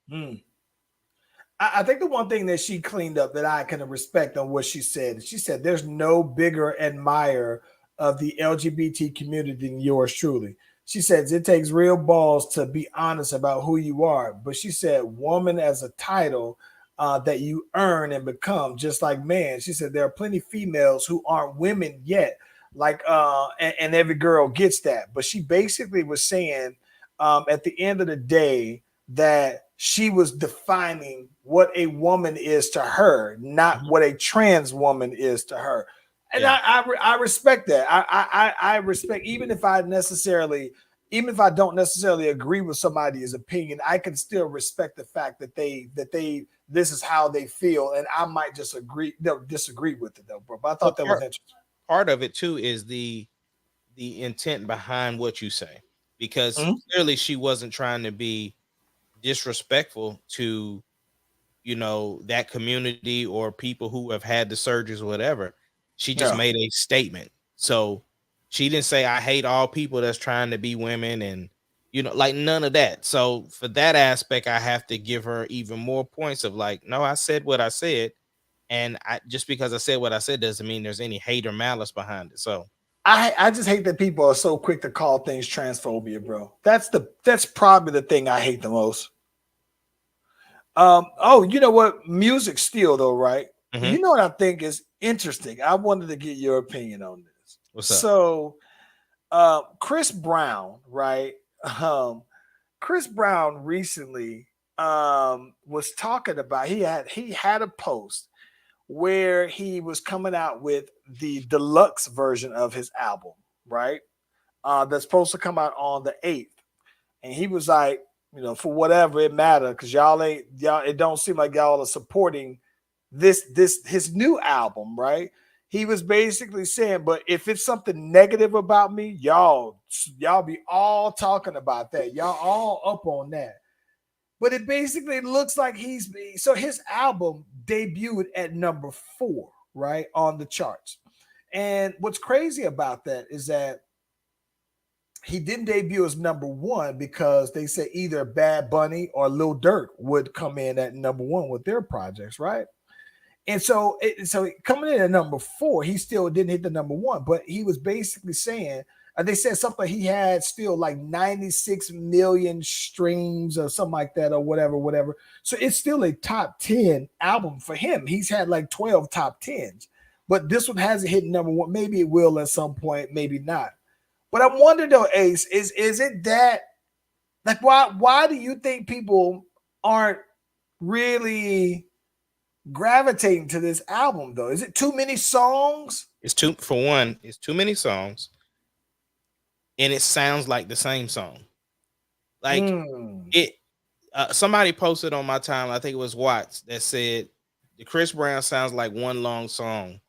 B: I think the one thing that she cleaned up that I can respect on what she said, there's no bigger admirer of the LGBT community than yours truly. She says it takes real balls to be honest about who you are. But she said woman as a title that you earn and become, just like man. She said there are plenty of females who aren't women yet, like and every girl gets that. But she basically was saying at the end of the day that she was defining what a woman is to her, not what a trans woman is to her. And
C: Yeah.
B: I respect that. I respect, even if I don't necessarily agree with somebody's opinion, I can still respect the fact that they this is how they feel, and I might disagree with it though, bro. But I
C: Well,
B: thought that was interesting.
C: part of it too is the intent behind what you say, because
B: Mhm.
C: clearly she wasn't trying to be disrespectful to that community or people who have had the surgeries or whatever. She just
B: Yeah.
C: made a statement. So she didn't say I hate all people that's trying to be women, and like none of that. So for that aspect, I have to give her even more points of like, no, I said what I said, and I just because I said what I said doesn't mean there's any hate or malice behind it. So
B: I just hate that people are so quick to call things transphobia, bro. That's probably the thing I hate the most. Oh, you know what? Music still though, right?
C: mhm.
B: You know what I think is interesting. I wanted to get your opinion on this.
C: What's up?
B: So, Chris Brown, right? Um, Chris Brown recently was talking about he had a post where he was coming out with the deluxe version of his album, right? That's supposed to come out on the 8th. And he was like, for whatever it matter, because y'all, it don't seem like y'all are supporting this his new album, right? He was basically saying, but if it's something negative about me, y'all be all talking about that. Y'all all up on that. But it basically looks like so his album debuted at number 4, right, on the charts. And what's crazy about that is that he didn't debut as number 1 because they said either Bad Bunny or Lil Durk would come in at number 1 with their projects, right? And so coming in at number 4, he still didn't hit the number 1, but he was basically saying, they said something, he had still like 96 million streams or something like that, or whatever. So it's still a top 10 album for him. He's had like 12 top 10s, but this one hasn't hit number 1. Maybe it will at some point, maybe not. But I'm wondering though, Ace, is it that, like, why do you think people aren't really gravitating to this album though? Is it too many songs?
C: It's too many songs, and it sounds like the same song. Like
B: Mm.
C: it. Somebody posted on my time, I think it was Watts, that said the Chris Brown sounds like one long song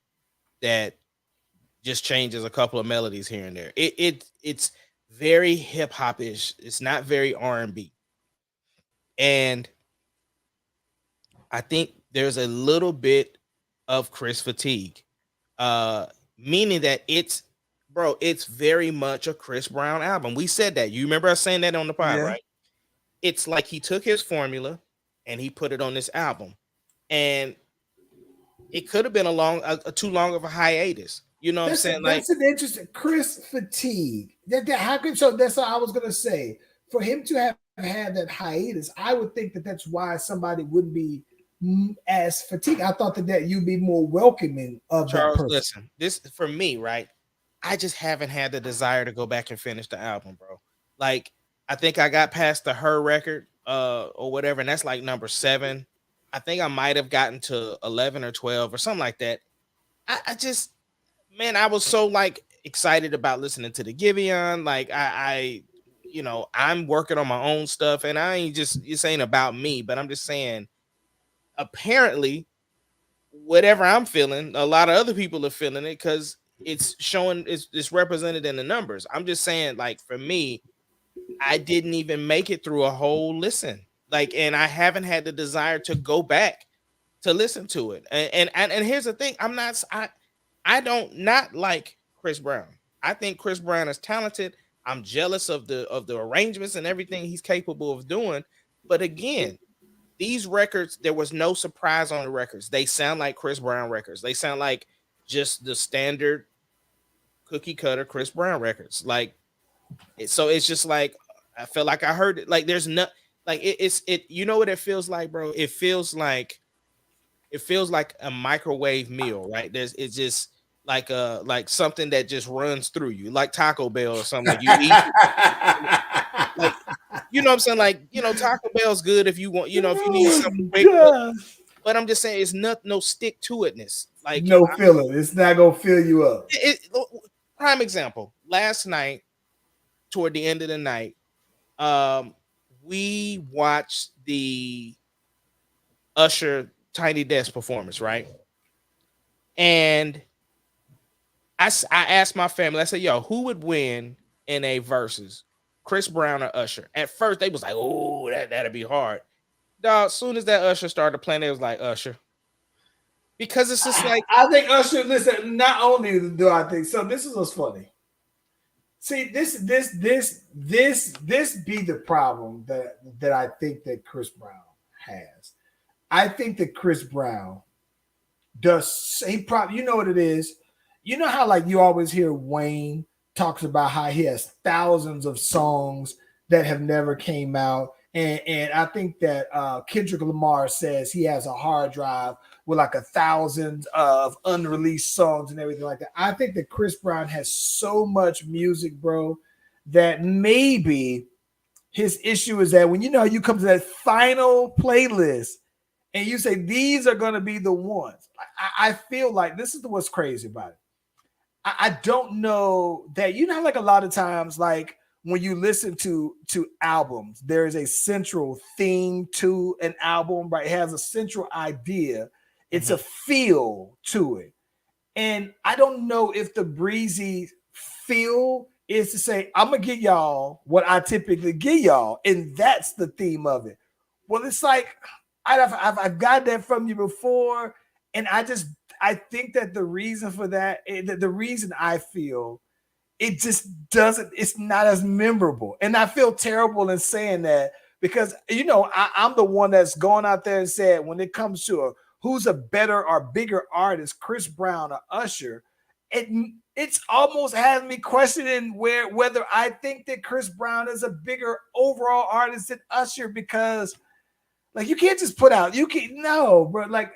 C: that just changes a couple of melodies here and there. It's very hip hop ish. It's not very R&B, and I think there's a little bit of Chris fatigue, uh, meaning that it's very much a Chris Brown album. We said that. You remember us saying that on the pod,
B: Yeah.
C: right? It's like he took his formula and he put it on this album, and it could have been a too long of a hiatus. You know what I'm saying? Like,
B: That's an interesting Chris fatigue. That how could so that's what I was gonna say. For him to have had that hiatus, I would think that that's why somebody wouldn't be as fatigued. I thought that you'd be more welcoming of that
C: Charles,
B: person.
C: listen, this for me, right? I just haven't had the desire to go back and finish the album, bro. Like, I think I got past the Her record, or whatever, and that's like number 7. I think I might have gotten to 11 or 12 or something like that. I just, man, I was so like excited about listening to the Giveon. Like I'm working on my own stuff, and I ain't just, this ain't about me, but I'm just saying, apparently, whatever I'm feeling, a lot of other people are feeling it because it's showing, it's represented in the numbers. I'm just saying, like, for me, I didn't even make it through a whole listen. Like, and I haven't had the desire to go back to listen to it. And here's the thing: I don't not like Chris Brown. I think Chris Brown is talented. I'm jealous of the arrangements and everything he's capable of doing. But again, these records, there was no surprise on the records. They sound like Chris Brown records. They sound like just the standard cookie cutter Chris Brown records. Like, so it's just like, I felt like I heard it. Like, there's no, like, it. You know what it feels like, bro? It feels like a microwave meal, right? It's just like something that just runs through you, like Taco Bell or something. Like, you eat, like, you know what I'm saying? Like, Taco Bell's good if you want, if you need something quick. But I'm just saying, it's no stick to itness. Like,
B: no feeling. It's not gonna fill you up.
C: Prime example. Last night, toward the end of the night, we watched the Usher Tiny Desk performance, right? And I asked my family, I said, yo, who would win in a versus, Chris Brown or Usher? At first, they was like, oh, that'd be hard. Dog, as soon as that Usher started playing, it was like, Usher. Because it's just like,
B: I think Usher, listen, not only do I think, so this is what's funny. See, this be the problem that I think that Chris Brown has. I think that Chris Brown does, you know what it is? You know how, like, you always hear Wayne talks about how he has thousands of songs that have never came out. And I think that Kendrick Lamar says he has a hard drive with like 1,000 of unreleased songs and everything like that. I think that Chris Brown has so much music, bro, that maybe his issue is that when you come to that final playlist and you say these are going to be the ones, I feel like this is what's crazy about it. I don't know that, like, a lot of times, like, when you listen to albums, there is a central theme to an album, right? It has a central idea. It's a feel to it. And I don't know if the breezy feel is to say, I'm going to give y'all what I typically give y'all. And that's the theme of it. Well, it's like, I've got that from you before. And I think that the reason for that, the reason I feel it just doesn't, it's not as memorable. And I feel terrible in saying that because, I'm the one that's gone out there and said, when it comes to who's a better or bigger artist, Chris Brown or Usher, it's almost has me questioning whether I think that Chris Brown is a bigger overall artist than Usher, because, like, you can't just put out, no, bro, like,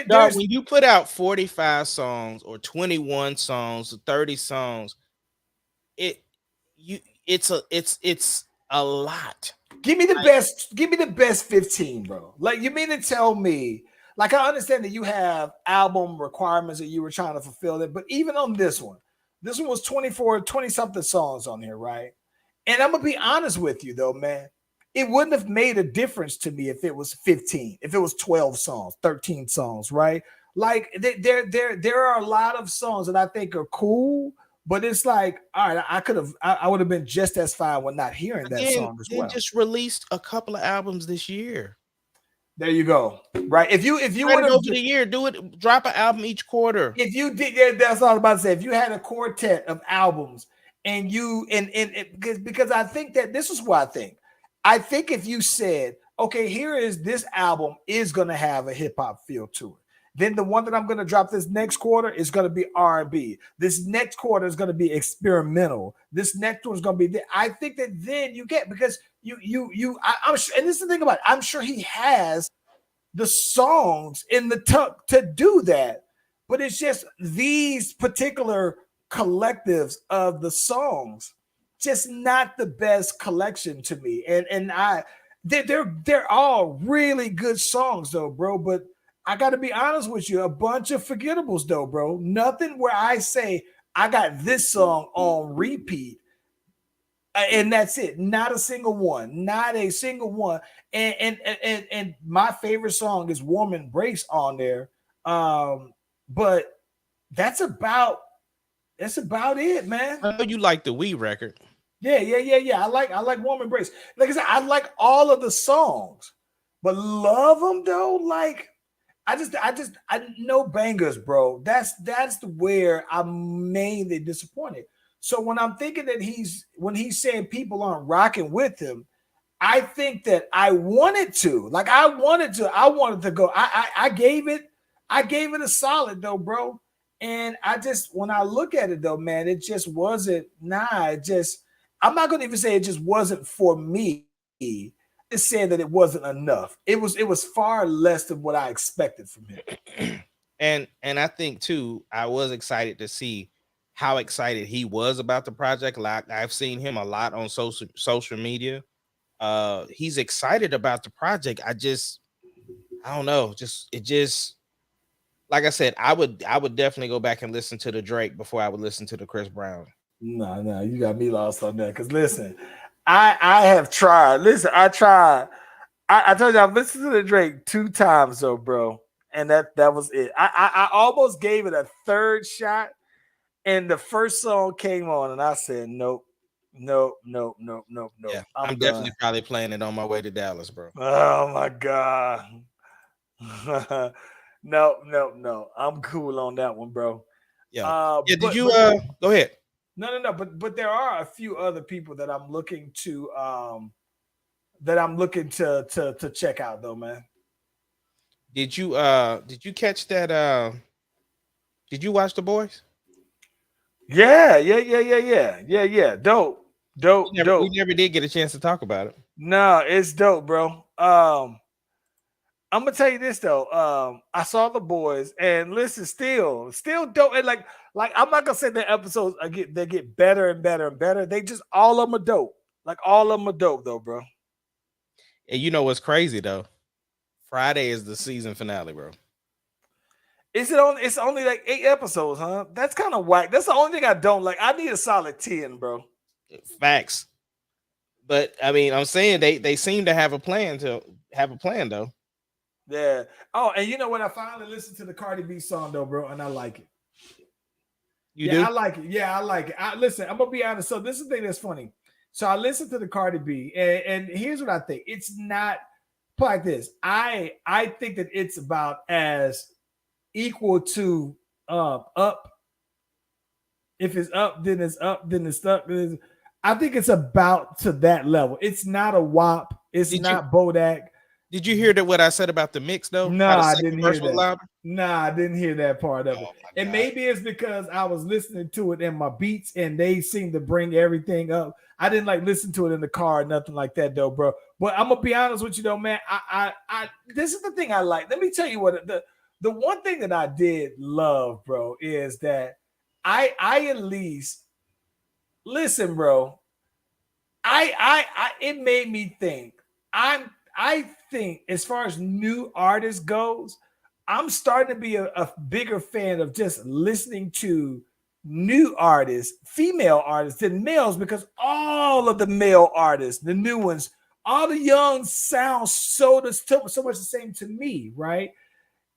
C: dog, when you put out 45 songs or 21 songs or 30 songs, it's a lot.
B: Give me the best 15, bro. Like, you mean to tell me, like, I understand that you have album requirements that you were trying to fulfill it, but even on this one was 20 something songs on here, right? And I'm gonna be honest with you though, man. It wouldn't have made a difference to me if it was 15, if it was 12 songs, 13 songs, right? Like, there are a lot of songs that I think are cool, but it's like, all right, I would have been just as fine with not hearing that song as well.
C: Just released a couple of albums this year.
B: There you go. Right. If you
C: would have over the year, drop an album each quarter.
B: If you did, that's all I'm about to say. If you had a quartet of albums and because I think that this is what I think. I think if you said, okay, here is this album is going to have a hip hop feel to it. Then the one that I'm going to drop this next quarter is going to be R&B. This next quarter is going to be experimental. This next one is going to be. I think that then you get, because I'm sure, and this is the thing about it, I'm sure he has the songs in the tuck to do that, but it's just these particular collectives of the songs just not the best collection to me. And they're all really good songs though, bro. But I got to be honest with you, a bunch of forgettables though, bro. Nothing where I say I got this song on repeat. And that's it. Not a single one. Not a single one. And my favorite song is Warm Embrace on there. But that's about it, man.
C: I know you like the We record.
B: Yeah. I like Warm Embrace. Like I said, I like all of the songs, but love them though. Like I know bangers, bro. That's where I'm mainly disappointed. So when I'm thinking that when he's saying people aren't rocking with him, I think that I wanted to go. I gave it a solid though, bro. And when I look at it though, man, it just wasn't. I'm not gonna even say it just wasn't for me. Just saying that it wasn't enough. It was far less than what I expected from him.
C: And I think too, I was excited to see how excited he was about the project. Like I've seen him a lot on social media. He's excited about the project. I don't know. Like I said, I would definitely go back and listen to the Drake before I would listen to the Chris Brown.
B: No, you got me lost on that. Because listen, I have tried. Listen, I tried. I told you I've listened to the Drake 2 times though, bro. And that was it. I almost gave it a third shot. And the first song came on, and I said, nope. Yeah,
C: I'm definitely probably playing it on my way to Dallas, bro.
B: Oh my God. No. I'm cool on that one, bro.
C: Yeah. Did you go ahead?
B: No. But there are a few other people that I'm looking to to check out though, man.
C: Did you catch that? Did you watch The Boys?
B: Yeah. Dope.
C: We never did get a chance to talk about it.
B: No, it's dope, bro. I'm gonna tell you this though. I saw The Boys, and listen, still dope. And like I'm not gonna say the episodes they get better and better and better. They just all of them are dope. Like all of them are dope though, bro.
C: And you know what's crazy though? Friday is the season finale, bro.
B: Is it on? It's only like 8 episodes, huh? That's kind of whack. That's the only thing I don't like. I need a solid 10, bro.
C: Facts. But I mean, I'm saying they seem to have a plan though.
B: Yeah. Oh, and you know what? I finally listened to the Cardi B song though, bro, and I like it.
C: You do?
B: I like it. Yeah, I like it. Listen, I'm gonna be honest. So this is the thing that's funny. So I listened to the Cardi B, and here's what I think. It's not like this. I think that it's about as equal to up. If it's up, then it's up, then it's stuck. I think it's about to that level. It's not a WAP. It's not Bodak.
C: Did you hear what I said about the mix though?
B: No, I didn't hear that. Nah, I didn't hear that part of it. And maybe it's because I was listening to it in my beats and they seem to bring everything up. I didn't like listen to it in the car or nothing like that though, bro. But I'm gonna be honest with you though, man. I this is the thing I like. Let me tell you what the one thing that I did love, bro, is that I at least listen, bro. I it made me think. I think as far as new artists goes, I'm starting to be a bigger fan of just listening to new artists, female artists, than males, because all of the male artists, the new ones, all the young sound so much the same to me, right?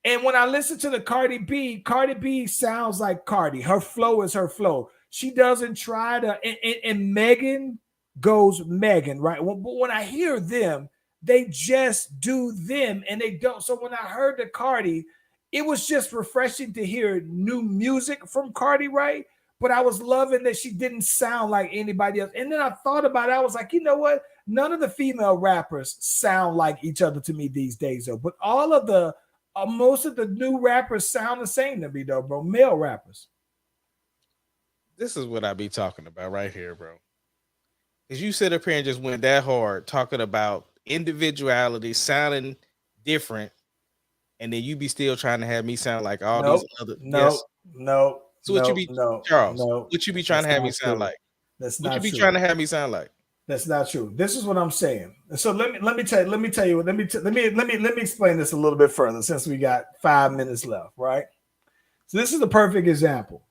B: And when I listen to the Cardi B sounds like Cardi. Her flow is her flow. She doesn't try to, and Megan goes Megan, right? But when I hear them, they just do them and they don't. So when I heard the Cardi, it was just refreshing to hear new music from Cardi, right? But I was loving that she didn't sound like anybody else. And then I thought about it. I was like, you know what? None of the female rappers sound like each other to me these days, though. But all of the most of the new rappers sound the same to me, though, bro. Male rappers.
C: This is what I be talking about right here, bro. Because you sit up here and just went that hard talking about individuality, sounding different, and then you be still trying to have me sound like all these other.
B: No.
C: So what you be Charles? What you be trying to have me sound like?
B: That's
C: what
B: not
C: you be
B: true.
C: trying to have me sound like?
B: That's not true. This is what I'm saying. So let me tell you. Let me explain this a little bit further since we got 5 minutes left, right? So this is the perfect example.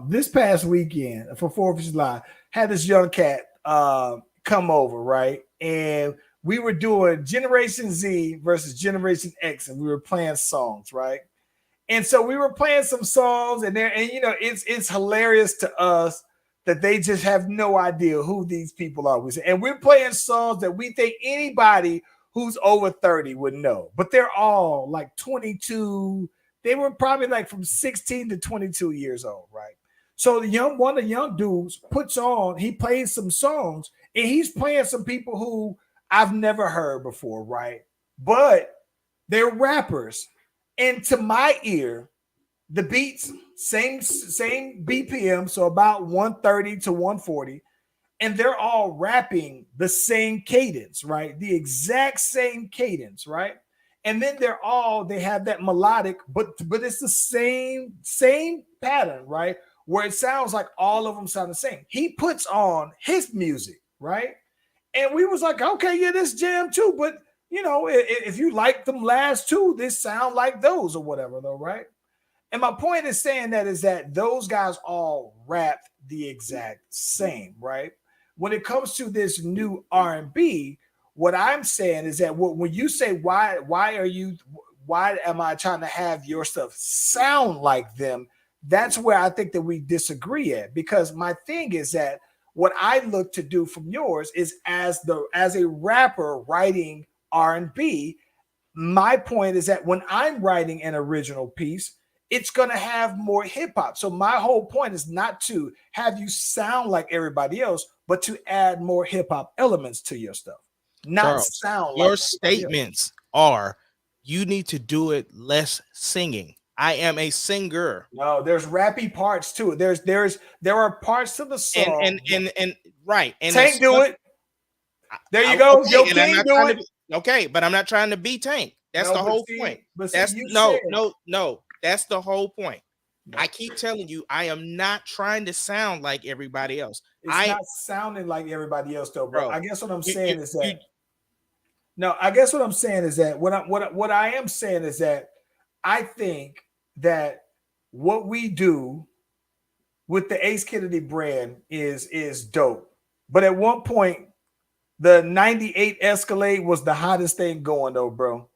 B: This past weekend for 4th of July, had this young cat come over, right? And we were doing Generation Z versus Generation X, and we were playing songs, right? And so we were playing some songs, and it's hilarious to us that they just have no idea who these people are. And we're playing songs that we think anybody who's over 30 would know, but they're all like 22. They were probably like from 16 to 22 years old, right? So one of the young dudes he plays some songs, and he's playing some people who I've never heard before, right? But they're rappers. And to my ear, the beats, same BPM, so about 130 to 140, and they're all rapping the same cadence, right? The exact same cadence, right? And then they have that melodic, but it's the same pattern, right? Where it sounds like all of them sound the same. He puts on his music, right? And we was like, okay, yeah, this jam too, but if you like them last two, this sound like those or whatever, though, right? And my point is saying that is that those guys all rap the exact same, right? When it comes to this new R&B, what I'm saying is that when you say why am I trying to have your stuff sound like them? That's where I think that we disagree at, because my thing is that what I look to do from yours is as a rapper writing R&B, my point is that when I'm writing an original piece, it's going to have more hip hop. So my whole point is not to have you sound like everybody else, but to add more hip hop elements to your stuff. Not
C: Charles,
B: sound
C: your
B: like
C: statements are you need to do it less singing. I am a singer.
B: No, there's rappy parts to it. There are parts to the song.
C: And right. And
B: Tank do it. There you go.
C: Okay,
B: Yo, King do it.
C: Okay, but I'm not trying to be Tank. That's the whole point. That's no. That's the whole point. No. I keep telling you, I am not trying to sound like everybody else.
B: It's not sounding like everybody else, though, bro. I guess what I'm saying is that. No, I guess what I'm saying is that what I am saying is that I think that what we do with the Ace Kennedy brand is dope. But at one point, the 98 Escalade was the hottest thing going, though, bro.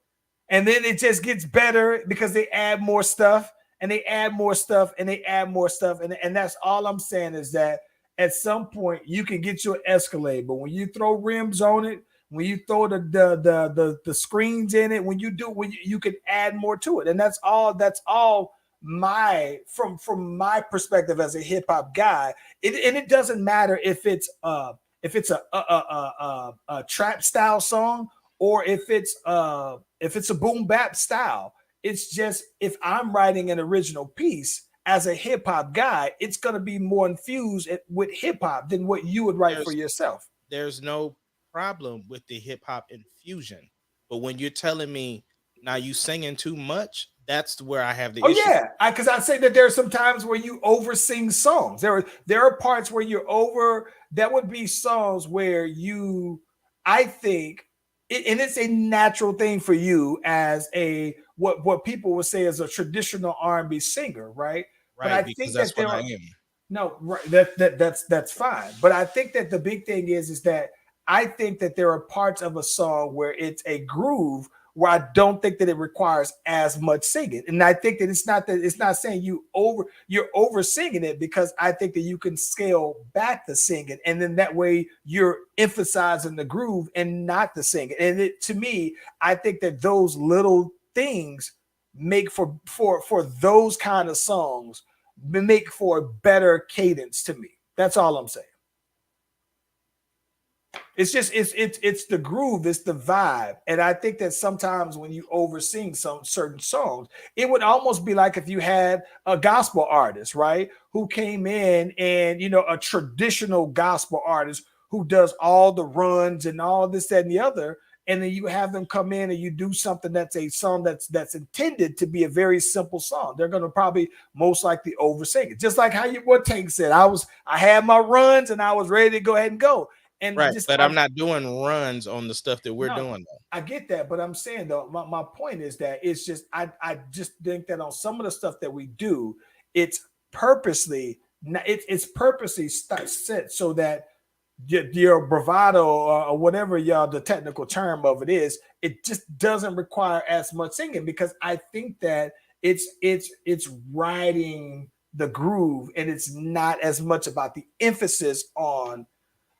B: And then it just gets better because they add more stuff and they add more stuff and they add more stuff. And that's all I'm saying is that at some point you can get your Escalade, but when you throw rims on it, when you throw the screens in it, when you can add more to it. And that's all from my perspective as a hip hop guy. It doesn't matter if it's a trap style song or if it's a boom bap style. It's just, if I'm writing an original piece as a hip hop guy, it's going to be more infused with hip hop than what you would write for yourself.
C: There's no problem with the hip hop infusion, but when you're telling me now you singing too much, that's where I have the issue.
B: Yeah, because I say that there are some times where you over sing songs. There are parts where you're over. That would be songs where I think, and it's a natural thing for you as a what people would say is a traditional R&B singer, right?
C: Right,
B: but I
C: because
B: think
C: that's
B: that
C: what I am.
B: No, right, that's fine. But I think that the big thing is that I think that there are parts of a song where it's a groove where I don't think that it requires as much singing. And I think that it's not saying you're over singing it, because I think that you can scale back the singing, and then that way you're emphasizing the groove and not the singing. And to me, I think that those little things make for those kind of songs, make for a better cadence to me. That's all I'm saying. It's just it's the groove, it's the vibe. And I think that sometimes when you oversing some certain songs, it would almost be like if you had a gospel artist, right, who came in and, a traditional gospel artist who does all the runs and all this, that, and the other, and then you have them come in and you do something that's a song that's intended to be a very simple song. They're going to probably most likely oversing it. Just like what Tank said, I had my runs and I was ready to go ahead and go. And
C: right.
B: just
C: But I'm not doing runs on the stuff that we're doing though.
B: I get that, but I'm saying though, my point is that it's just I just think that on some of the stuff that we do, it's purposely it's purposely set so that your bravado or whatever y'all the technical term of it is, it just doesn't require as much singing because I think that it's riding the groove and it's not as much about the emphasis on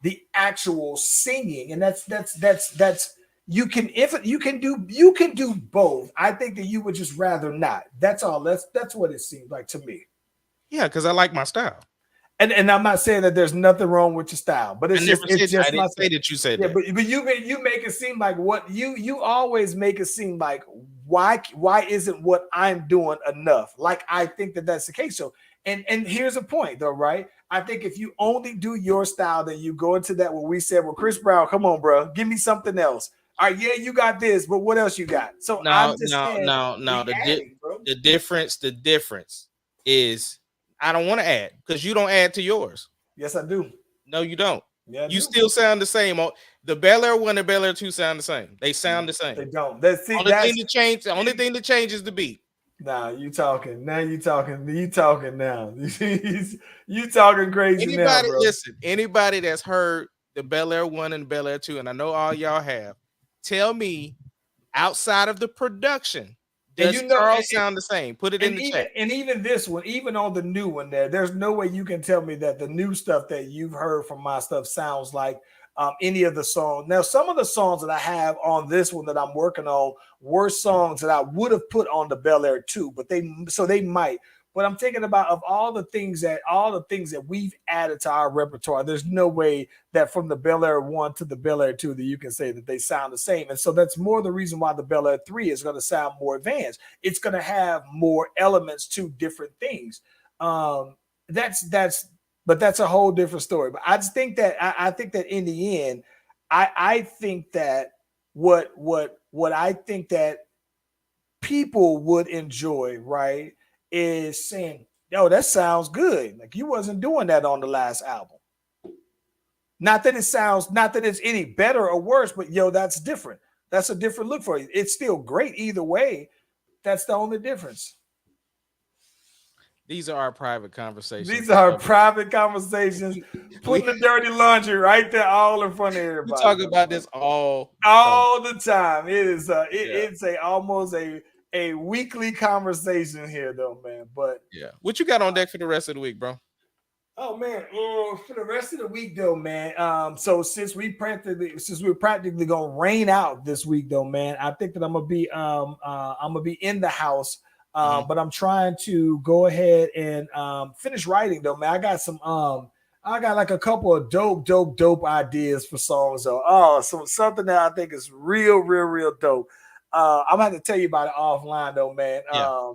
B: the actual singing, and that's you can do both. I think that you would just rather not. That's all. That's what it seems like to me.
C: Yeah, because I like my style.
B: And I'm not saying that there's nothing wrong with your style, but it's just
C: I didn't say that you said that.
B: But you make it seem like what you always make it seem like why isn't what I'm doing enough? Like I think that that's the case. So and here's a point though, right? I think if you only do your style, then you go into that what we said. Well, Chris Brown, come on, bro, give me something else. All right, yeah, you got this, but what else you got? So I'm just saying,
C: the difference is I don't want to add because you don't add to yours.
B: Yes, I do.
C: No, you don't.
B: Yeah,
C: you still sound the same. The Bel Air 1 and Bel Air 2 sound the same. They sound the same.
B: They don't.
C: The only thing that changes is the beat.
B: Nah, you talking. Now you talking. You talking now. You talking crazy now, bro.
C: Listen, anybody that's heard the Bel Air 1 and Bel Air 2, and I know all y'all have, tell me outside of the production, does Carl sound the same? Put it in the chat.
B: And even this one, even on the new one there's no way you can tell me that the new stuff that you've heard from my stuff sounds like any of the songs. Now, some of the songs that I have on this one that I'm working on were songs that I would have put on the Bel Air 2, but they might. But I'm thinking about of all the things that we've added to our repertoire, there's no way that from the Bel Air 1 to the Bel Air 2 that you can say that they sound the same. And so that's more the reason why the Bel Air 3 is going to sound more advanced. It's going to have more elements to different things. But that's a whole different story. But I just think that I think that in the end, I think that what I think that people would enjoy, right, is saying, yo, that sounds good. Like you wasn't doing that on the last album. Not that it's any better or worse, but yo, that's different. That's a different look for you. It's still great either way. That's the only difference.
C: These are our private conversations.
B: These are our private conversations. Putting the dirty laundry right there, all in front of everybody.
C: We talk about this all
B: the time. It is it's almost a weekly conversation here, though, man. But
C: yeah, what you got on deck for the rest of the week, bro?
B: Oh man, for the rest of the week, though, man. So since we're practically gonna rain out this week, though, man, I think that I'm gonna be in the house. But I'm trying to go ahead and finish writing, though, man. I got like a couple of dope ideas for songs, though. Oh, something that I think is real dope. I'm gonna have to tell you about it offline, though, man.
C: Yeah.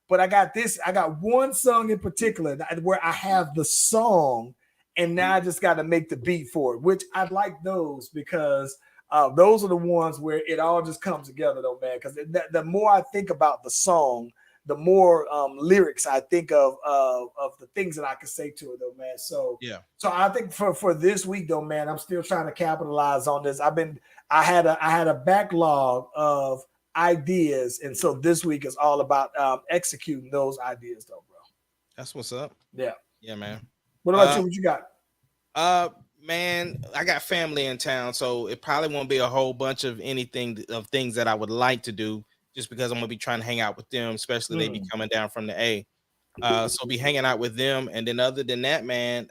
B: But I got one song in particular where I have the song, and now I just got to make the beat for it, which I like those because those are the ones where it all just comes together, though, man. Because the more I think about the song, the more lyrics I think of the things that I can say to it, though, man. So
C: yeah.
B: So I think for this week, though, man, I'm still trying to capitalize on this. I had a backlog of ideas, and so this week is all about executing those ideas, though, bro.
C: That's what's up.
B: Yeah,
C: man.
B: What about you? What you got?
C: Man, I got family in town, so it probably won't be a whole bunch of things that I would like to do, just because I'm gonna be trying to hang out with them, especially they be coming down from the A. So be hanging out with them, and then other than that, man,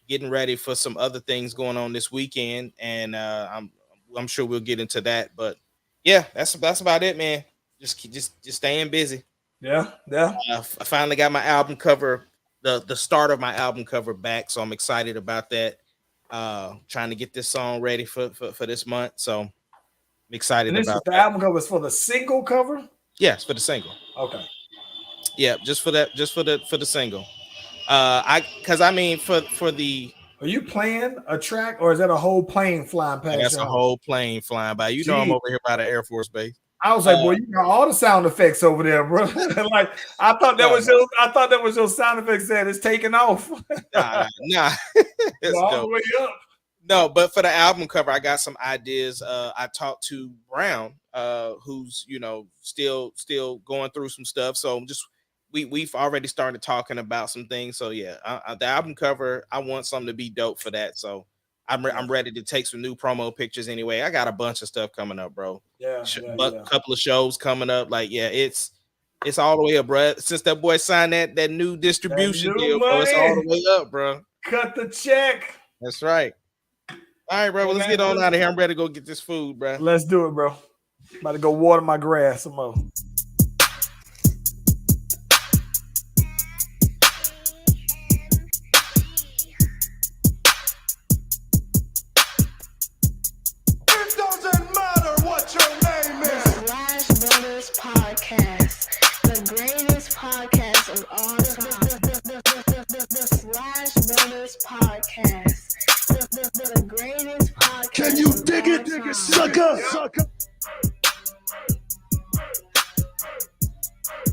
C: getting ready for some other things going on this weekend, and I'm sure we'll get into that, but yeah, that's about it, man. Just staying busy.
B: Yeah.
C: I finally got my album cover, the start of my album cover back, so I'm excited about that. Trying to get this song ready for this month, so I'm excited about
B: the album cover is for the single cover.
C: Yes, for the single.
B: Okay.
C: Yeah, just for the single. For the.
B: Are you playing a track, or is that a whole plane flying past?
C: That's a whole plane flying by. You know, I'm over here by the Air Force Base.
B: I was like, boy, you got all the sound effects over there, bro. Like, I thought that was your sound effects that it's taking off.
C: Nah.
B: It's all the way up.
C: No, but for the album cover, I got some ideas. I talked to Brown, who's still going through some stuff. So we've already started talking about some things. So yeah, the album cover, I want something to be dope for that. So I'm ready to take some new promo pictures. Anyway, I got a bunch of stuff coming up, bro.
B: Yeah,
C: couple of shows coming up. Like it's all the way up, bro. Since that boy signed that new distribution deal, bro, it's all the way up, bro.
B: Cut the check.
C: That's right. All right, bro. Well, let's get on out of here. I'm ready to go get this food, bro.
B: Let's do it, bro. About to go water my grass some more.
D: It doesn't matter what your name is.
E: Slash Brothers Podcast, the greatest podcast of all time. The Slash Brothers Podcast, the greatest podcast.
D: Can you
E: of
D: dig
E: all
D: it,
E: time.
D: sucker?